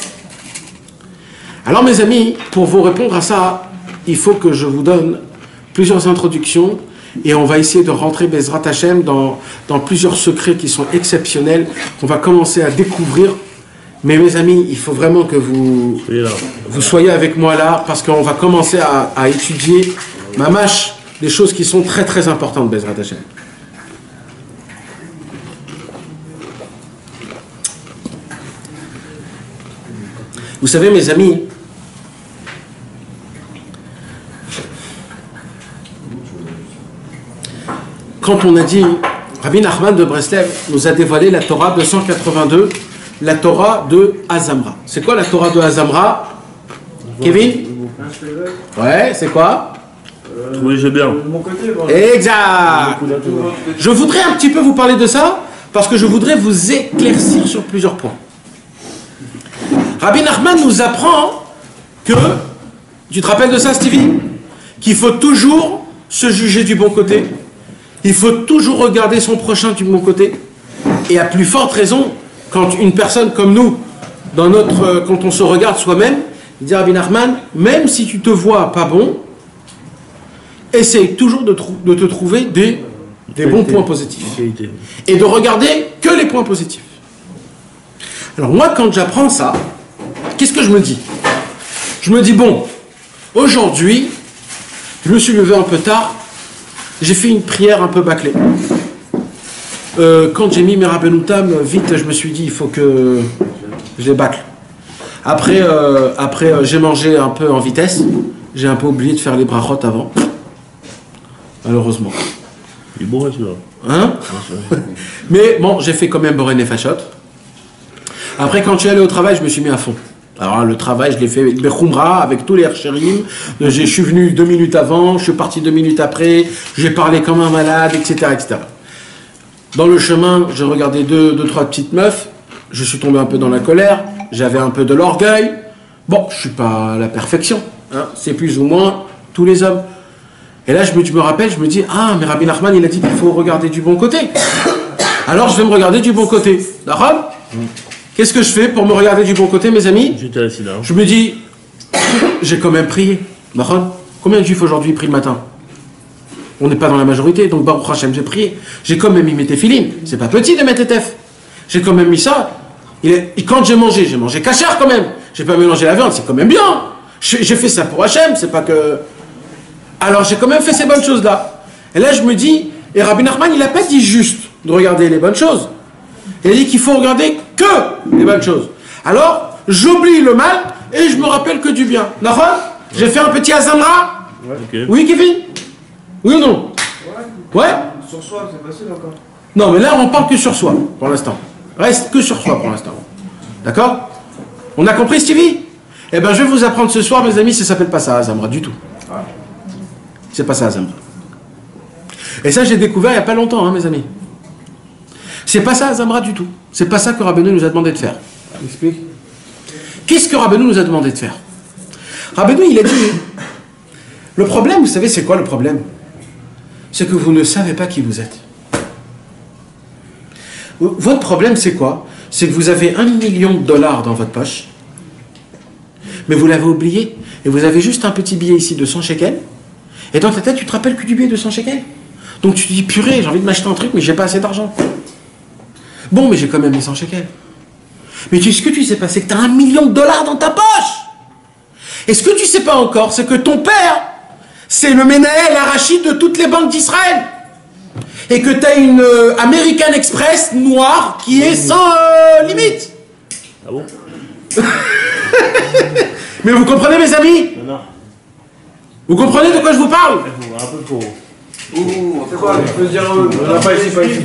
Alors mes amis, pour vous répondre à ça, il faut que je vous donne plusieurs introductions et on va essayer de rentrer Bezrat Hashem dans plusieurs secrets qui sont exceptionnels, qu'on va commencer à découvrir. Mais mes amis, il faut vraiment que vous soyez avec moi là, parce qu'on va commencer à étudier, mamash, des choses qui sont très très importantes, Bezrat Hashem. Vous savez, mes amis, quand on a dit, Rabbi Nachman de Breslev nous a dévoilé la Torah 282, la Torah de Azamra. C'est quoi la Torah de Azamra? Kevin? Ouais, c'est quoi? Trouvez-je bien. Exact. Je voudrais un petit peu vous parler de ça, parce que je voudrais vous éclaircir sur plusieurs points. Rabbi Nachman nous apprend que, tu te rappelles de ça Stevie? Qu'il faut toujours se juger du bon côté. Il faut toujours regarder son prochain du bon côté. Et à plus forte raison, quand une personne comme nous, quand on se regarde soi-même, il dit Rabbi Nachman, même si tu te vois pas bon, essaye toujours de te trouver des bons points positifs. Et de regarder que les points positifs. Alors moi, quand j'apprends ça, qu'est-ce que je me dis? Je me dis, bon, aujourd'hui, je me suis levé un peu tard, j'ai fait une prière un peu bâclée. Quand j'ai mis mes Rabbenoutam, vite, je me suis dit, il faut que je les bâcle. Après, j'ai mangé un peu en vitesse, j'ai un peu oublié de faire les brachot avant, malheureusement. Il est bon, celui-là. Hein? Mais bon, j'ai fait quand même Boré Nefashot. Après, quand je suis allé au travail, je me suis mis à fond. Alors le travail, je l'ai fait avec Bechumra, avec tous les Hercherim. Je suis venu 2 minutes avant, je suis parti 2 minutes après, j'ai parlé comme un malade, etc., etc. Dans le chemin, j'ai regardé 2-3 petites meufs, je suis tombé un peu dans la colère, j'avais un peu de l'orgueil. Bon, je suis pas à la perfection, hein, c'est plus ou moins tous les hommes. Et là, je me rappelle, je me dis, ah, mais Rabbi Nachman, il a dit qu'il faut regarder du bon côté. Alors, je vais me regarder du bon côté. D'accord? Qu'est-ce que je fais pour me regarder du bon côté, mes amis? Je me dis, j'ai quand même prié. Combien de juifs aujourd'hui prient le matin? On n'est pas dans la majorité, donc Baruch Hashem, j'ai prié. J'ai quand même mis mes téfilines. C'est pas petit de mettre les tef. J'ai quand même mis ça. Quand j'ai mangé cachère quand même. J'ai pas mélangé la viande, c'est quand même bien. J'ai fait ça pour Hashem, c'est pas que... Alors j'ai quand même fait ces bonnes choses-là. Et là je me dis, et Rabbi Nachman, il n'a pas dit juste de regarder les bonnes choses. Il a dit qu'il faut regarder que les bonnes choses. Alors, j'oublie le mal et je me rappelle que du bien. D'accord? J'ai fait un petit Azamra? Ouais. Okay. Oui, Kevin? Oui ou non? Ouais. Sur soi, c'est facile encore. Non, mais là, on parle que sur soi, pour l'instant. Reste que sur soi, pour l'instant. D'accord? On a compris, Stevie? Eh bien, je vais vous apprendre ce soir, mes amis, ça s'appelle pas ça, Azamra, du tout. C'est pas ça, Azamra. Et ça, j'ai découvert il n'y a pas longtemps, hein, mes amis. C'est pas ça, Azamra, du tout. C'est pas ça que Rabbeinu nous a demandé de faire. Explique. Qu'est-ce que Rabbeinu nous a demandé de faire? Rabbeinu, il a dit, le problème, vous savez, c'est quoi le problème? C'est que vous ne savez pas qui vous êtes. Votre problème, c'est quoi? C'est que vous avez $1 million dans votre poche, mais vous l'avez oublié, et vous avez juste un petit billet ici de 100 shekels, et dans ta tête, tu te rappelles que du billet de 100 shekels. Donc tu te dis, purée, j'ai envie de m'acheter un truc, mais j'ai pas assez d'argent. Bon, mais j'ai quand même mis 100 shekels. Mais ce que tu sais pas, c'est que tu as $1 million dans ta poche. Et ce que tu sais pas encore, c'est que ton père, c'est le Menaël Arachid de toutes les banques d'Israël. Et que tu as une American Express noire qui est sans limite. Ah bon? Mais vous comprenez, mes amis? Non. Vous comprenez de quoi je vous parle? Un peu trop. C'est quoi? Tu peux dire On n'a pas ici, pas ici.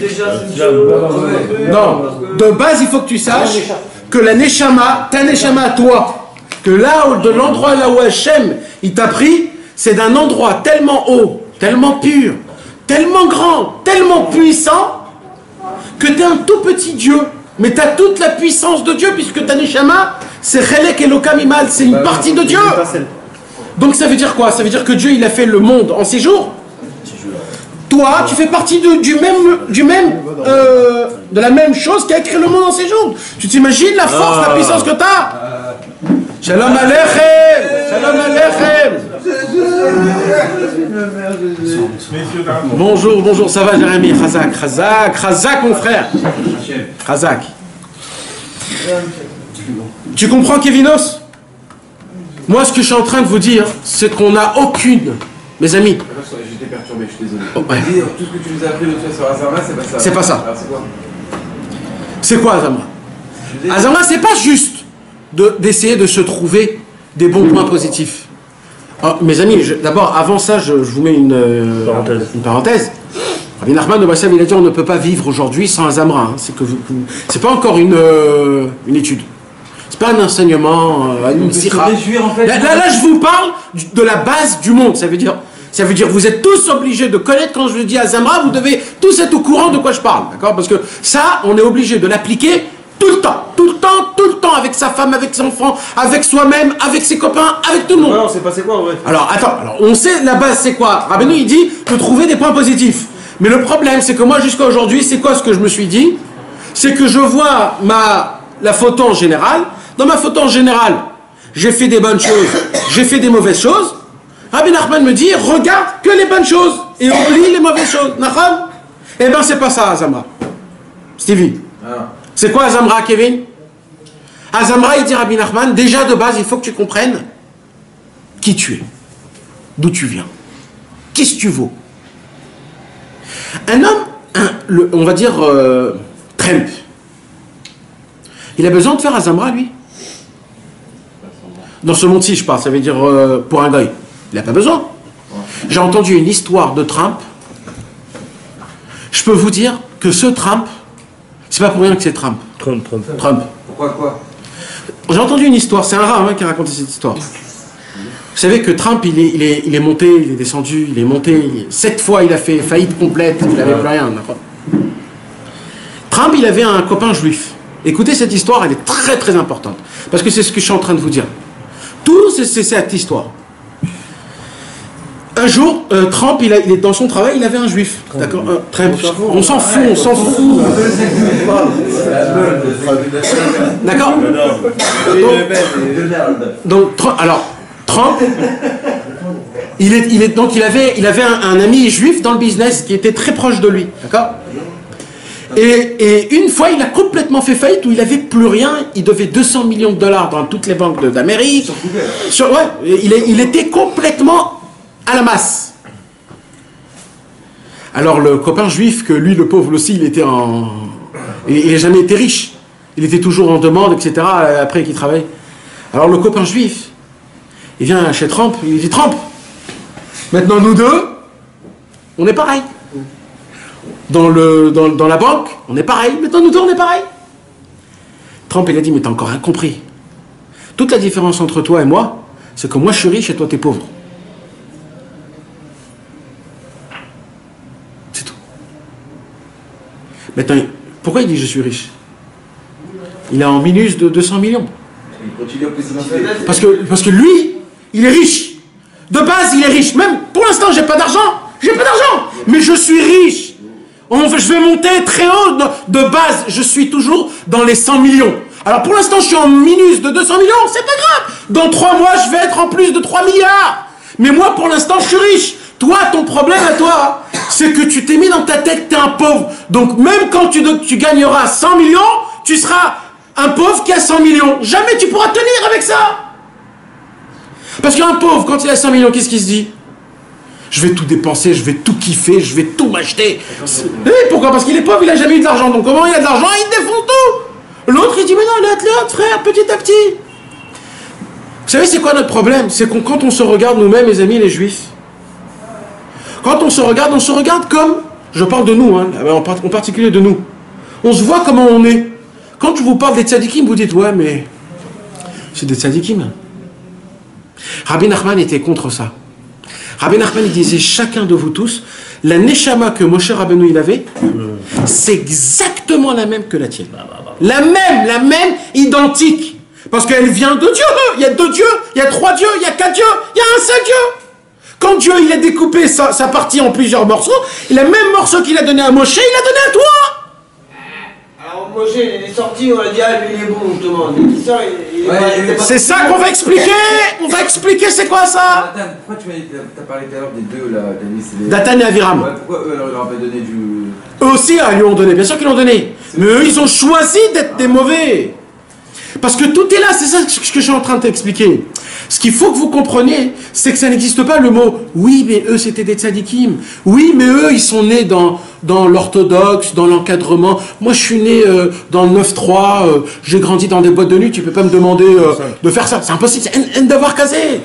Non, de base, il faut que tu saches que la Neshama, ta Neshama à toi, que là, de l'endroit là où Hachem, il t'a pris, c'est d'un endroit tellement haut, tellement pur, tellement grand, tellement puissant, que tu es un tout petit Dieu, mais tu as toute la puissance de Dieu, puisque ta Neshama, c'est Chelek Elokam Imal, c'est une partie de Dieu. Donc ça veut dire quoi? Ça veut dire que Dieu, il a fait le monde en 6 jours. Toi, tu fais partie de la même chose qui a créé le monde en 6 jours. Tu t'imagines la force, la puissance que tu as? Shalom Aleichem! Shalom Aleichem! Bonjour, ça va Jérémy? Chazak mon frère. Chazak. Tu comprends, Kevinos? Moi, ce que je suis en train de vous dire, c'est qu'on n'a aucune, mes amis. J'étais perturbé, je suis désolé. Oh, ouais. Dire tout ce que tu nous as appris l'autre fois sur Azamra, c'est pas ça. C'est pas ça. Alors c'est quoi? C'est quoi Azamra? Azamra, c'est pas juste d'essayer de se trouver des bons points positifs. Oh, mes amis, d'abord, avant ça, je vous mets une parenthèse. Rabbi Nachman de Bassam, il a dit on ne peut pas vivre aujourd'hui sans Azamra. Hein. C'est pas encore une étude. C'est pas un enseignement, une sira. En fait, Là, je vous parle de la base du monde. Ça veut dire vous êtes tous obligés de connaître, quand je dis Azamra, vous devez tous être au courant de quoi je parle. D'accord? Parce que ça, on est obligé de l'appliquer tout le temps, avec sa femme, avec ses enfants, avec soi-même, avec ses copains, avec tout le monde. Non, c'est passé quoi en vrai? Alors, attends, on sait la base, c'est quoi? Rabbeinu, il dit de trouver des points positifs. Mais le problème, c'est que moi, jusqu'à aujourd'hui, c'est quoi ce que je me suis dit? C'est que je vois la photo en général. Dans ma photo en général, j'ai fait des bonnes choses, j'ai fait des mauvaises choses. Rabbi Nachman me dit, regarde que les bonnes choses et oublie les mauvaises choses. Nachman? Eh bien, c'est pas ça, Azamra. Stevie. C'est quoi Azamra, Kevin? Azamra, il dit Rabbi Nachman, déjà de base, il faut que tu comprennes qui tu es, d'où tu viens, qu'est-ce que tu vaux. Un homme, on va dire Trump, il a besoin de faire Azamra, lui? Dans ce monde-ci, je parle, ça veut dire pour un goy. Il n'a pas besoin. J'ai entendu une histoire de Trump. Je peux vous dire que ce Trump, c'est pas pour rien que c'est Trump. Trump. Pourquoi quoi? J'ai entendu une histoire, c'est un rare qui a raconté cette histoire. Vous savez que Trump, il est monté, il est descendu, il est monté. 7 fois, il a fait faillite complète, il n'avait plus rien. Trump, il avait un copain juif. Écoutez cette histoire, elle est très très importante. Parce que c'est ce que je suis en train de vous dire. Tout, c'est cette histoire. Un jour, Trump, il est dans son travail, il avait un juif. D'accord? Trump, on s'en fout. D'accord? Donc, Trump, il avait un ami juif dans le business qui était très proche de lui. D'accord? Et une fois, il a complètement fait faillite où il n'avait plus rien. Il devait $200 millions dans toutes les banques d'Amérique. Il était complètement à la masse. Alors le copain juif, que lui, le pauvre aussi, il n'a jamais été riche. Il était toujours en demande, etc. Après qu'il travaille. Alors le copain juif, il vient chez Trump, il dit Trump, maintenant nous deux, on est pareil. Dans la banque, on est pareil. Maintenant, nous deux, on est pareil. Trump, il a dit, mais t'as encore rien compris. Toute la différence entre toi et moi, c'est que moi, je suis riche et toi, t'es pauvre. C'est tout. Maintenant, pourquoi il dit, je suis riche? Il est en minus de 200 millions. Parce que lui, il est riche. De base, il est riche. Même, pour l'instant, j'ai pas d'argent. Mais je suis riche. Je vais monter très haut de base. Je suis toujours dans les 100 millions. Alors pour l'instant, je suis en minus de 200 millions. C'est pas grave. Dans 3 mois, je vais être en plus de 3 milliards. Mais moi, pour l'instant, je suis riche. Toi, ton problème à toi, c'est que tu t'es mis dans ta tête que tu es un pauvre. Donc même quand tu gagneras 100 millions, tu seras Un pauvre qui a 100 millions, jamais tu pourras tenir avec ça. Parce qu'un pauvre, quand il a 100 millions, qu'est-ce qu'il se dit? Je vais tout dépenser, je vais tout kiffer, je vais tout m'acheter. Pourquoi? Parce qu'il est pauvre, il n'a jamais eu de l'argent. Donc comment il a de l'argent? Il défonce tout. L'autre, il dit, mais non, l'autre, frère, petit à petit. Vous savez, c'est quoi notre problème? C'est que quand on se regarde nous-mêmes, les amis, les juifs, quand on se regarde comme, je parle de nous, hein, en particulier de nous. On se voit comment on est. Quand je vous parle des tzadikim, vous dites, ouais, mais c'est des tzadikim. Rabbi Nachman était contre ça. Rabbi Nachman, il disait, chacun de vous tous, la neshama que Moshe Rabbeinu il avait, c'est exactement la même que la tienne. La même, identique. Parce qu'elle vient de Dieu. Il y a 2 dieux, il y a 3 dieux, il y a 4 dieux, il y a un seul Dieu. Quand Dieu il a découpé sa partie en plusieurs morceaux, le même morceau qu'il a donné à Moshe, il l'a donné à toi. Alors Moshe, il est sorti, on a dit, ah, lui il est bon, justement. C'est ça qu'on va expliquer. On va expliquer c'est quoi ça. Nathan, pourquoi tu as parlé tout à l'heure des deux là? Dathan et Aviram. Ouais, pourquoi eux leur avaient donné du... Eux aussi, ils lui ont donné. Bien sûr qu'ils l'ont donné. Mais eux, ils ont choisi d'être des mauvais. Parce que tout est là, c'est ça ce que je suis en train de t'expliquer. Ce qu'il faut que vous compreniez, c'est que ça n'existe pas le mot « oui, mais eux, c'était des tzadikim ». Oui, mais eux, ils sont nés dans l'orthodoxe, dans l'encadrement. Moi, je suis né dans le 9-3, j'ai grandi dans des boîtes de nuit, tu peux pas me demander de faire ça. C'est impossible, c'est un devoir casé.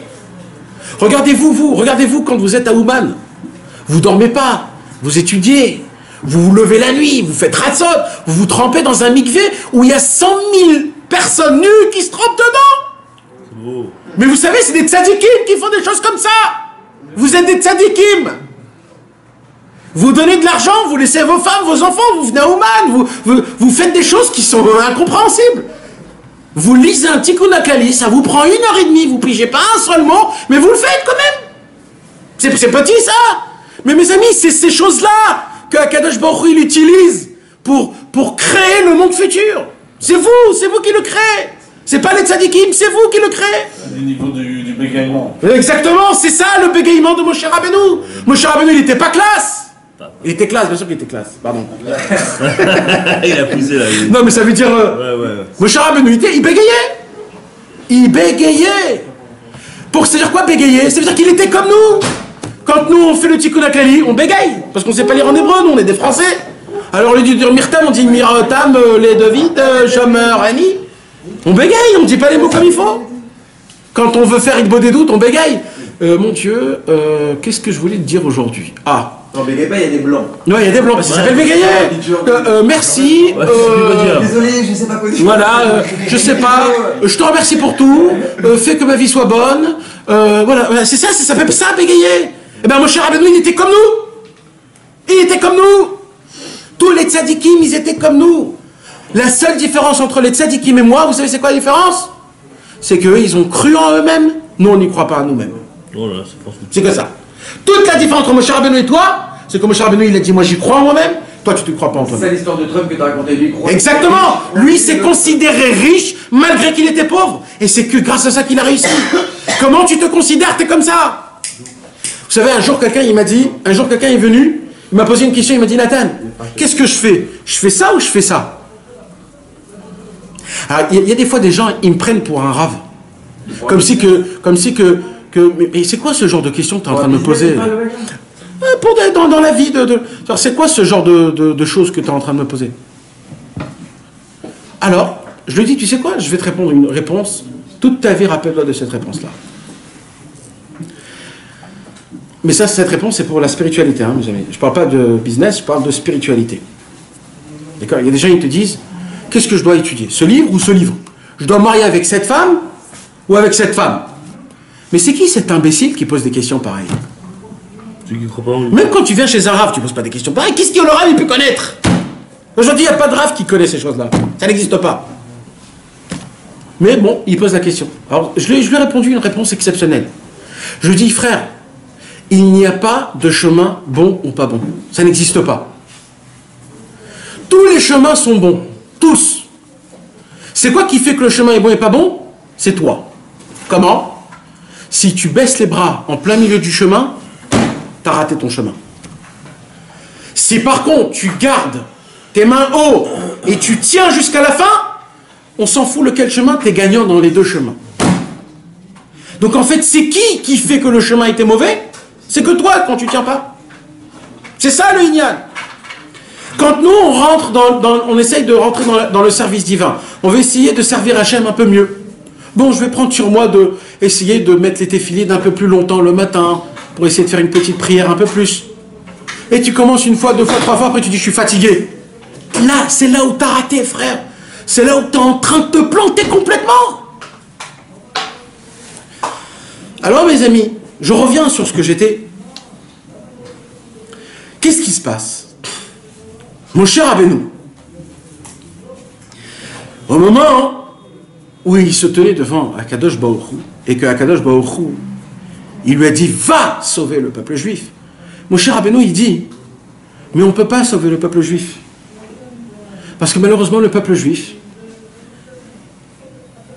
Regardez-vous quand vous êtes à Ouman. Vous dormez pas, vous étudiez, vous vous levez la nuit, vous faites ratzot, vous vous trempez dans un mikvé où il y a 100 000 personnes nues qui se trempent dedans. Mais vous savez, c'est des tzadikim qui font des choses comme ça. Vous êtes des tzadikim. Vous donnez de l'argent, vous laissez vos femmes, vos enfants, vous venez à Ouman, vous faites des choses qui sont incompréhensibles. Vous lisez un tikkun hakali, ça vous prend 1h30, vous pigez pas un seul mot, mais vous le faites quand même. C'est petit ça. Mais mes amis, c'est ces choses-là que Akadosh Baruch Hu il utilise pour créer le monde futur. C'est vous qui le créez. C'est pas les tzadikim, c'est vous qui le créez. C'est du niveau du bégaiement. Exactement, c'est ça le bégaiement de Moshe Rabbeinu. Moshe Rabbeinu, il était pas classe. Il était classe, bien sûr qu'il était classe, pardon. Il a poussé là. Non mais ça veut dire... Moshe Rabbeinu, il bégayait. Il bégayait. C'est-à-dire quoi bégayer? Ça veut dire qu'il était comme nous. Quand nous on fait le tikkun hakali, on bégaye. Parce qu'on sait pas lire en hébreu, nous on est des Français. Alors au lieu de dire Mirtam, on dit Miratam, les David, Shomer, Ani. On bégaye, on ne dit pas les mots comme il faut. Quand on veut faire une des doutes, on bégaye. Mon Dieu, qu'est-ce que je voulais te dire aujourd'hui? Ah. Non, bégaye pas, il y a des blancs. Non, il y a des blancs, parce que ça s'appelle bégayer. Merci. Désolé, je sais pas quoi dire. Voilà, je sais pas. Je te remercie pour tout. Fais que ma vie soit bonne. Voilà, c'est ça, ça s'appelle ça, bégayer. Eh bien, mon cher Rabbeinu, il était comme nous. Il était comme nous. Tous les tzadikim, ils étaient comme nous. La seule différence entre les tzadikim et moi, vous savez c'est quoi la différence? C'est qu'eux, ils ont cru en eux-mêmes. Nous, on n'y croit pas à nous-mêmes. C'est que ça. Toute la différence entre Moshe Rabbeinu et toi, c'est que Moshe Rabbeinu, il a dit, moi j'y crois en moi-même, toi tu ne te crois pas en toi-même. C'est ça l'histoire de Trump que tu as raconté, lui. Exactement. Lui, s'est considéré riche malgré qu'il était pauvre. Et c'est que grâce à ça qu'il a réussi. Comment tu te considères? T'es comme ça. Vous savez, un jour, quelqu'un est venu, il m'a posé une question, il m'a dit, Nathan, qu'est-ce que je fais? Je fais ça ou je fais ça? Alors, il y a des fois des gens, ils me prennent pour un rave. Comme si mais c'est quoi ce genre de question que tu es en train de me poser? Dans la vie, c'est quoi ce genre de choses que tu es en train de me poser? Alors, je lui dis, tu sais quoi? Je vais te répondre une réponse. Toute ta vie, rappelle-toi de cette réponse-là. Mais ça, cette réponse, c'est pour la spiritualité, hein, mes amis. Je ne parle pas de business, je parle de spiritualité. D'accord? Il y a des gens, ils te disent, qu'est-ce que je dois étudier? Ce livre ou ce livre? Je dois me marier avec cette femme ou avec cette femme? Mais c'est qui cet imbécile qui pose des questions pareilles? Même quand tu viens chez un rave, tu ne poses pas des questions pareilles. Qu'est-ce que le rave il peut connaître? Aujourd'hui, il n'y a pas de rave qui connaît ces choses-là. Ça n'existe pas. Mais bon, il pose la question. Alors, je lui ai répondu une réponse exceptionnelle. Je lui dis, frère, il n'y a pas de chemin bon ou pas bon. Ça n'existe pas. Tous les chemins sont bons. Tous. C'est quoi qui fait que le chemin est bon et pas bon? C'est toi. Comment? Si tu baisses les bras en plein milieu du chemin, tu as raté ton chemin. Si par contre tu gardes tes mains haut et tu tiens jusqu'à la fin, on s'en fout lequel chemin, tu es gagnant dans les deux chemins. Donc en fait, c'est qui fait que le chemin était mauvais? C'est que toi quand tu tiens pas. C'est ça le Inyan. Quand nous on rentre on essaye de rentrer dans le service divin, on veut essayer de servir Hachem un peu mieux. Bon, je vais prendre sur moi essayer de mettre les téfilés d'un peu plus longtemps le matin, pour essayer de faire une petite prière un peu plus. Et tu commences une fois, deux fois, trois fois, après tu dis je suis fatigué. Là, c'est là où tu as raté, frère. C'est là où tu es en train de te planter complètement. Alors mes amis, je reviens sur ce que j'étais. Qu'est-ce qui se passe? Mon cher Rabbeinu, au moment où il se tenait devant Akadosh Baruch Hu, et que Akadosh Baruch Hu, il lui a dit, va sauver le peuple juif. Mon cher Rabbeinu, il dit, mais on ne peut pas sauver le peuple juif. Parce que malheureusement, le peuple juif,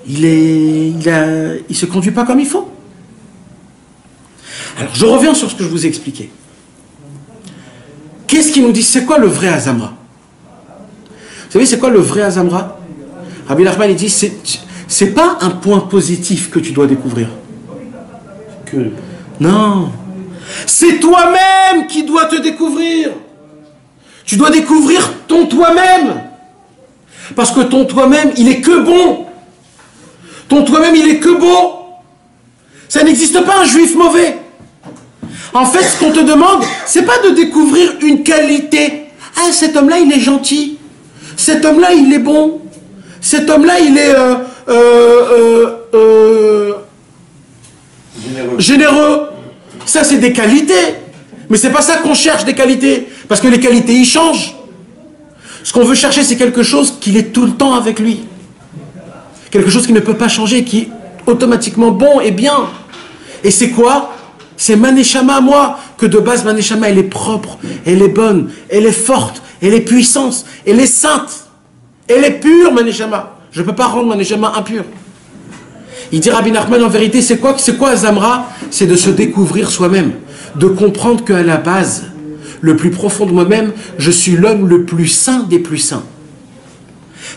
il se conduit pas comme il faut. Alors, je reviens sur ce que je vous ai expliqué. Qu'est-ce qu'il nous dit? C'est quoi le vrai Azamra? Vous savez, c'est quoi le vrai Azamra? Rabbi Nachman, il dit, c'est pas un point positif que tu dois découvrir. Non. C'est toi-même qui dois te découvrir. Tu dois découvrir ton toi-même. Parce que ton toi-même, il est que bon. Ton toi-même, il est que beau. Ça n'existe pas un juif mauvais. En fait, ce qu'on te demande, c'est pas de découvrir une qualité. Ah, cet homme-là, il est gentil. Cet homme-là, il est bon. Cet homme-là, il est généreux. Ça, c'est des qualités. Mais c'est pas ça qu'on cherche, des qualités. Parce que les qualités, ils changent. Ce qu'on veut chercher, c'est quelque chose qui est tout le temps avec lui. Quelque chose qui ne peut pas changer, qui est automatiquement bon et bien. Et c'est quoi? C'est ma neshama à moi, que de base ma neshama elle est propre, elle est bonne, elle est forte, elle est puissante, elle est sainte, elle est pure ma neshama. Je ne peux pas rendre ma neshama impure. Il dit Rabbi Nachman, en vérité c'est quoi Azamra? C'est de se découvrir soi-même, de comprendre qu'à la base, le plus profond de moi-même, je suis l'homme le plus saint des plus saints.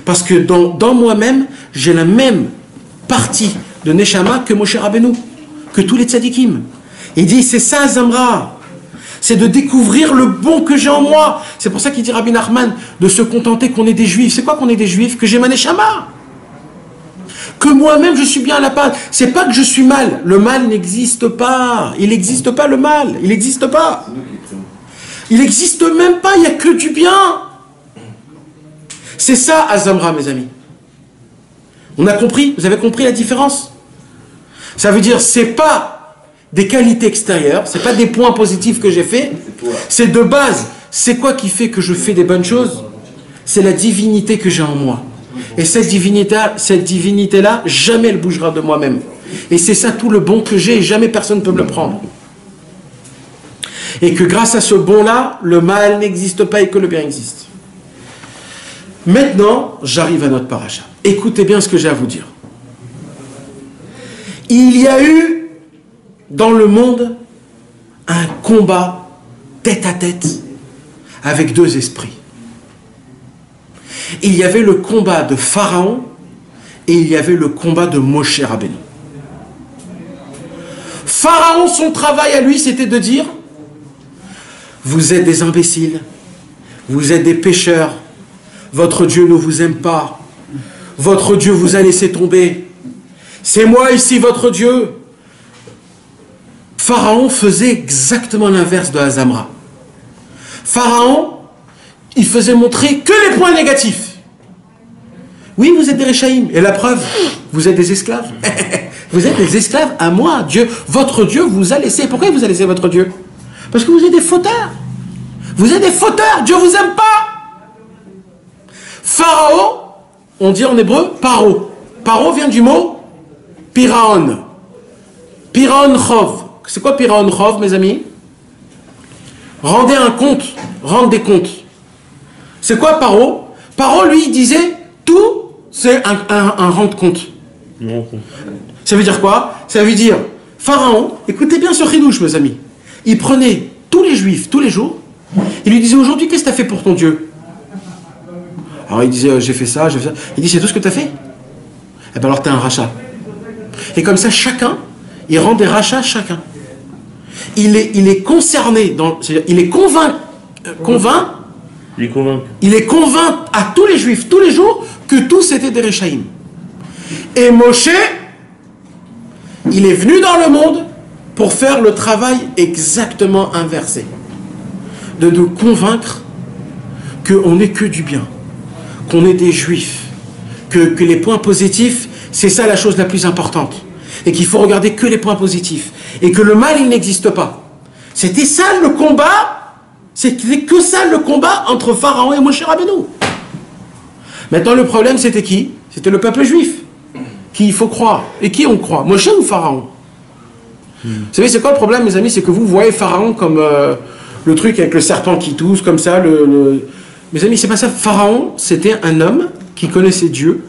Parce que dans moi-même, j'ai la même partie de neshama que Moshe Rabbeinu, que tous les tzadikim. Il dit, c'est ça Azamra, c'est de découvrir le bon que j'ai en moi. C'est pour ça qu'il dit Rabbi Nachman, de se contenter qu'on est des juifs. C'est quoi qu'on est des juifs? Que j'ai ma neshama. Que moi-même je suis bien à la base. C'est pas que je suis mal. Le mal n'existe pas. Il n'existe pas le mal. Il n'existe pas. Il n'existe même pas. Il n'y a que du bien. C'est ça Azamra, mes amis. On a compris? Vous avez compris la différence? Ça veut dire, c'est pas des qualités extérieures, c'est pas des points positifs que j'ai fait, c'est de base. C'est quoi qui fait que je fais des bonnes choses? C'est la divinité que j'ai en moi. Et cette divinité-là, jamais elle bougera de moi-même. Et c'est ça tout le bon que j'ai, et jamais personne ne peut me le prendre. Et que grâce à ce bon-là, le mal n'existe pas et que le bien existe. Maintenant, j'arrive à notre paracha. Écoutez bien ce que j'ai à vous dire. Il y a eu dans le monde un combat tête à tête avec deux esprits. Il y avait le combat de Pharaon et il y avait le combat de Moshe Rabbeinu. Pharaon, son travail à lui, c'était de dire, vous êtes des imbéciles, vous êtes des pécheurs, votre Dieu ne vous aime pas, votre Dieu vous a laissé tomber, c'est moi ici votre Dieu. Pharaon faisait exactement l'inverse de Azamra. Pharaon, il faisait montrer que les points négatifs. Oui, vous êtes des Réchaïm. Et la preuve, vous êtes des esclaves. Vous êtes des esclaves à moi. Dieu, votre Dieu vous a laissé. Pourquoi il vous a laissé votre Dieu? Parce que vous êtes des fauteurs. Vous êtes des fauteurs. Dieu vous aime pas. Pharaon, on dit en hébreu, paro. Paro vient du mot piraon. Piraon chov. C'est quoi Piraon Chov, mes amis? Rendez un compte, rendre des comptes. C'est quoi Paro? Paro, lui, il disait, tout, c'est un rende-compte. Ça veut dire quoi? Ça veut dire, Pharaon, écoutez bien ce chidouche, mes amis. Il prenait tous les juifs, tous les jours, il lui disait, aujourd'hui, qu'est-ce que tu as fait pour ton Dieu? Alors il disait, j'ai fait ça, j'ai fait ça. Il dit, c'est tout ce que tu as fait? eh ben alors tu as un rachat. Et comme ça, chacun, il rend des rachats chacun. Il est concerné, c'est-à-dire il est convaincu à tous les juifs, tous les jours, que tous étaient des Réchaïm. Et Moshe, il est venu dans le monde pour faire le travail exactement inversé. De nous convaincre qu'on n'est que du bien, qu'on est des juifs, que les points positifs, c'est ça la chose la plus importante. Et qu'il faut regarder que les points positifs. Et que le mal, il n'existe pas. C'était ça le combat. C'était que ça le combat entre Pharaon et Moshe Rabbeinu. Maintenant, le problème, c'était qui? C'était le peuple juif. Qui il faut croire. Et qui on croit? Moshe ou Pharaon? Vous savez, c'est quoi le problème, mes amis? C'est que vous voyez Pharaon comme le truc avec le serpent qui tousse, comme ça. Mes amis, c'est pas ça. Pharaon, c'était un homme qui connaissait Dieu,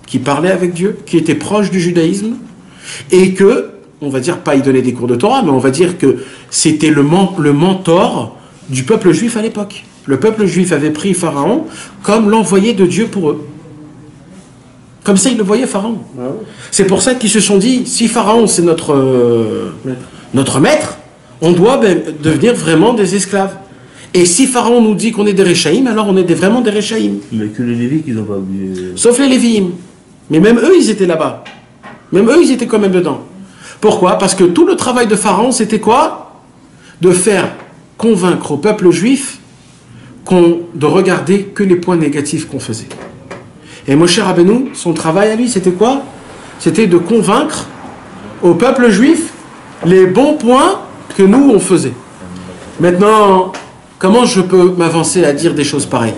qui parlait avec Dieu, qui était proche du judaïsme, et que, on va dire, pas il donnait des cours de Torah, mais on va dire que c'était le mentor du peuple juif à l'époque. Le peuple juif avait pris Pharaon comme l'envoyé de Dieu pour eux. Comme ça, ils le voyaient, Pharaon. C'est pour ça qu'ils se sont dit, si Pharaon c'est notre maître, on doit devenir vraiment des esclaves. Et si Pharaon nous dit qu'on est des Réchaïm, alors on est vraiment des Réchaïm. Mais que les Lévites, ils n'ont pas oublié. Sauf les Lévi'im. Mais même eux, ils étaient là-bas. Même eux, ils étaient quand même dedans. Pourquoi? Parce que tout le travail de Pharaon, c'était quoi? De faire convaincre au peuple juif de regarder que les points négatifs qu'on faisait. Et Moshe Rabbeinu, son travail à lui, c'était quoi? C'était de convaincre au peuple juif les bons points que nous, on faisait. Maintenant, comment je peux m'avancer à dire des choses pareilles?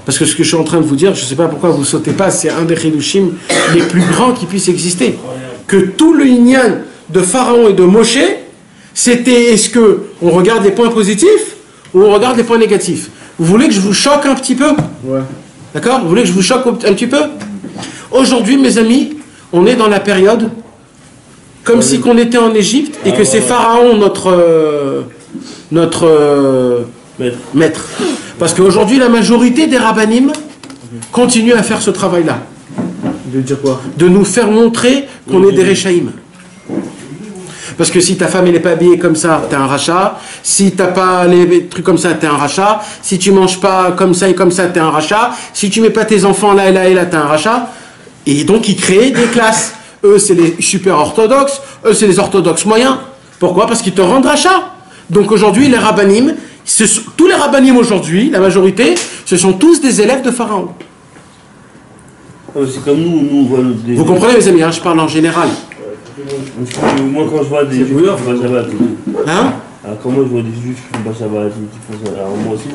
Parce que ce que je suis en train de vous dire, je ne sais pas pourquoi vous ne sautez pas, c'est un des Chidushim les plus grands qui puissent exister. Que tout le Inyan de Pharaon et de Moshe, c'était est-ce qu'on regarde les points positifs ou on regarde les points négatifs? Vous voulez que je vous choque un petit peu? Ouais. D'accord? Vous voulez que je vous choque un petit peu? Aujourd'hui, mes amis, on est dans la période comme si qu'on était en Égypte et que c'est Pharaon notre maître. Parce qu'aujourd'hui, la majorité des rabbanim continuent à faire ce travail-là. De dire quoi? De nous faire montrer qu'on est des Réchaïm. Parce que si ta femme n'est pas habillée comme ça, t'es un rachat. Si t'as pas les trucs comme ça, t'es un rachat. Si tu manges pas comme ça et comme ça, t'es un rachat. Si tu mets pas tes enfants là et là et là, t'es un rachat. Et donc ils créent des classes. Eux, c'est les super orthodoxes. Eux, c'est les orthodoxes moyens. Pourquoi? Parce qu'ils te rendent rachat. Donc aujourd'hui, les rabbanim, tous les rabbanim aujourd'hui, la majorité, ce sont tous des élèves de Pharaon. C'est comme nous on voit des... Vous comprenez, mes amis, hein, je parle en général. Moi, quand je vois des juifs qui font pas Shabbat, Hein? alors quand moi je vois des juifs qui font pas Shabbat, qui font ça, alors moi aussi,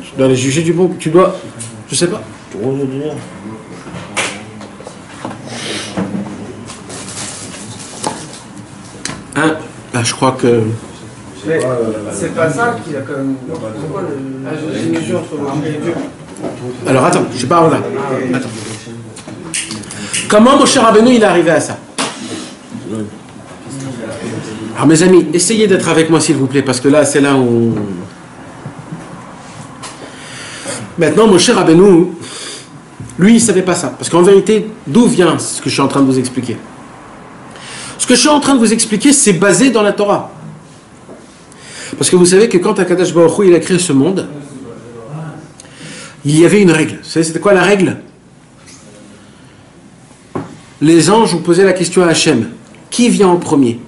Tu dois les juger du bon. Tu dois. Je sais pas. comment je veux dire? Hein? Bah, je crois que. Mais c'est pas ça qu'il a quand même. C'est quoi le mesure entre le et Dieu? Alors attends, je sais pas là. Attends. Comment Moshe Rabbeinu il est arrivé à ça? Alors mes amis, essayez d'être avec moi s'il vous plaît, parce que là c'est là où... Maintenant Moshe Rabbeinu, lui il savait pas ça. Parce qu'en vérité, d'où vient ce que je suis en train de vous expliquer? Ce que je suis en train de vous expliquer, c'est basé dans la Torah. Parce que vous savez que quand Akadosh Baruch Hu il a créé ce monde, il y avait une règle. Vous savez c'était quoi la règle? Les anges ont posé la question à Hachem. Qui vient en premier?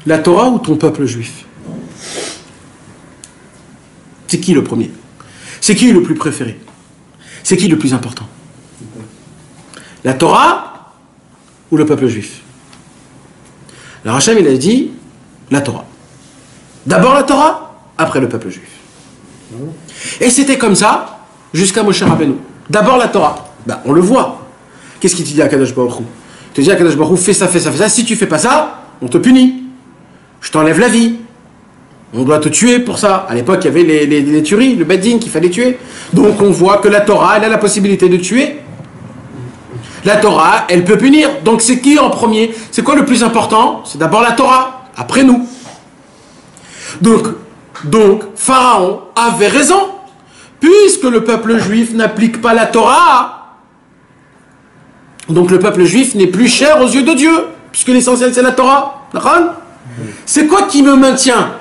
La Torah ou ton peuple juif? C'est qui le premier? C'est qui le plus préféré? C'est qui le plus important? La Torah ou le peuple juif? Alors Hachem il a dit la Torah. D'abord la Torah, après le peuple juif. Et c'était comme ça jusqu'à Moshe Rabbeinu. D'abord la Torah. Ben, on le voit. Qu'est-ce qu'il te dit à Kadosh Baruch Hu? Il te dit à Kadosh Baruch Hu, fais ça, fais ça, fais ça. Si tu fais pas ça, on te punit. Je t'enlève la vie. On doit te tuer pour ça. À l'époque, il y avait les tueries, le bedding qu'il fallait tuer. Donc on voit que la Torah, elle a la possibilité de tuer. La Torah, elle peut punir. Donc c'est qui en premier? C'est quoi le plus important? C'est d'abord la Torah, après nous. Donc Pharaon avait raison. Puisque le peuple juif n'applique pas la Torah, Donc le peuple juif n'est plus cher aux yeux de Dieu, puisque l'essentiel c'est la Torah. D'accord? C'est quoi qui me maintient?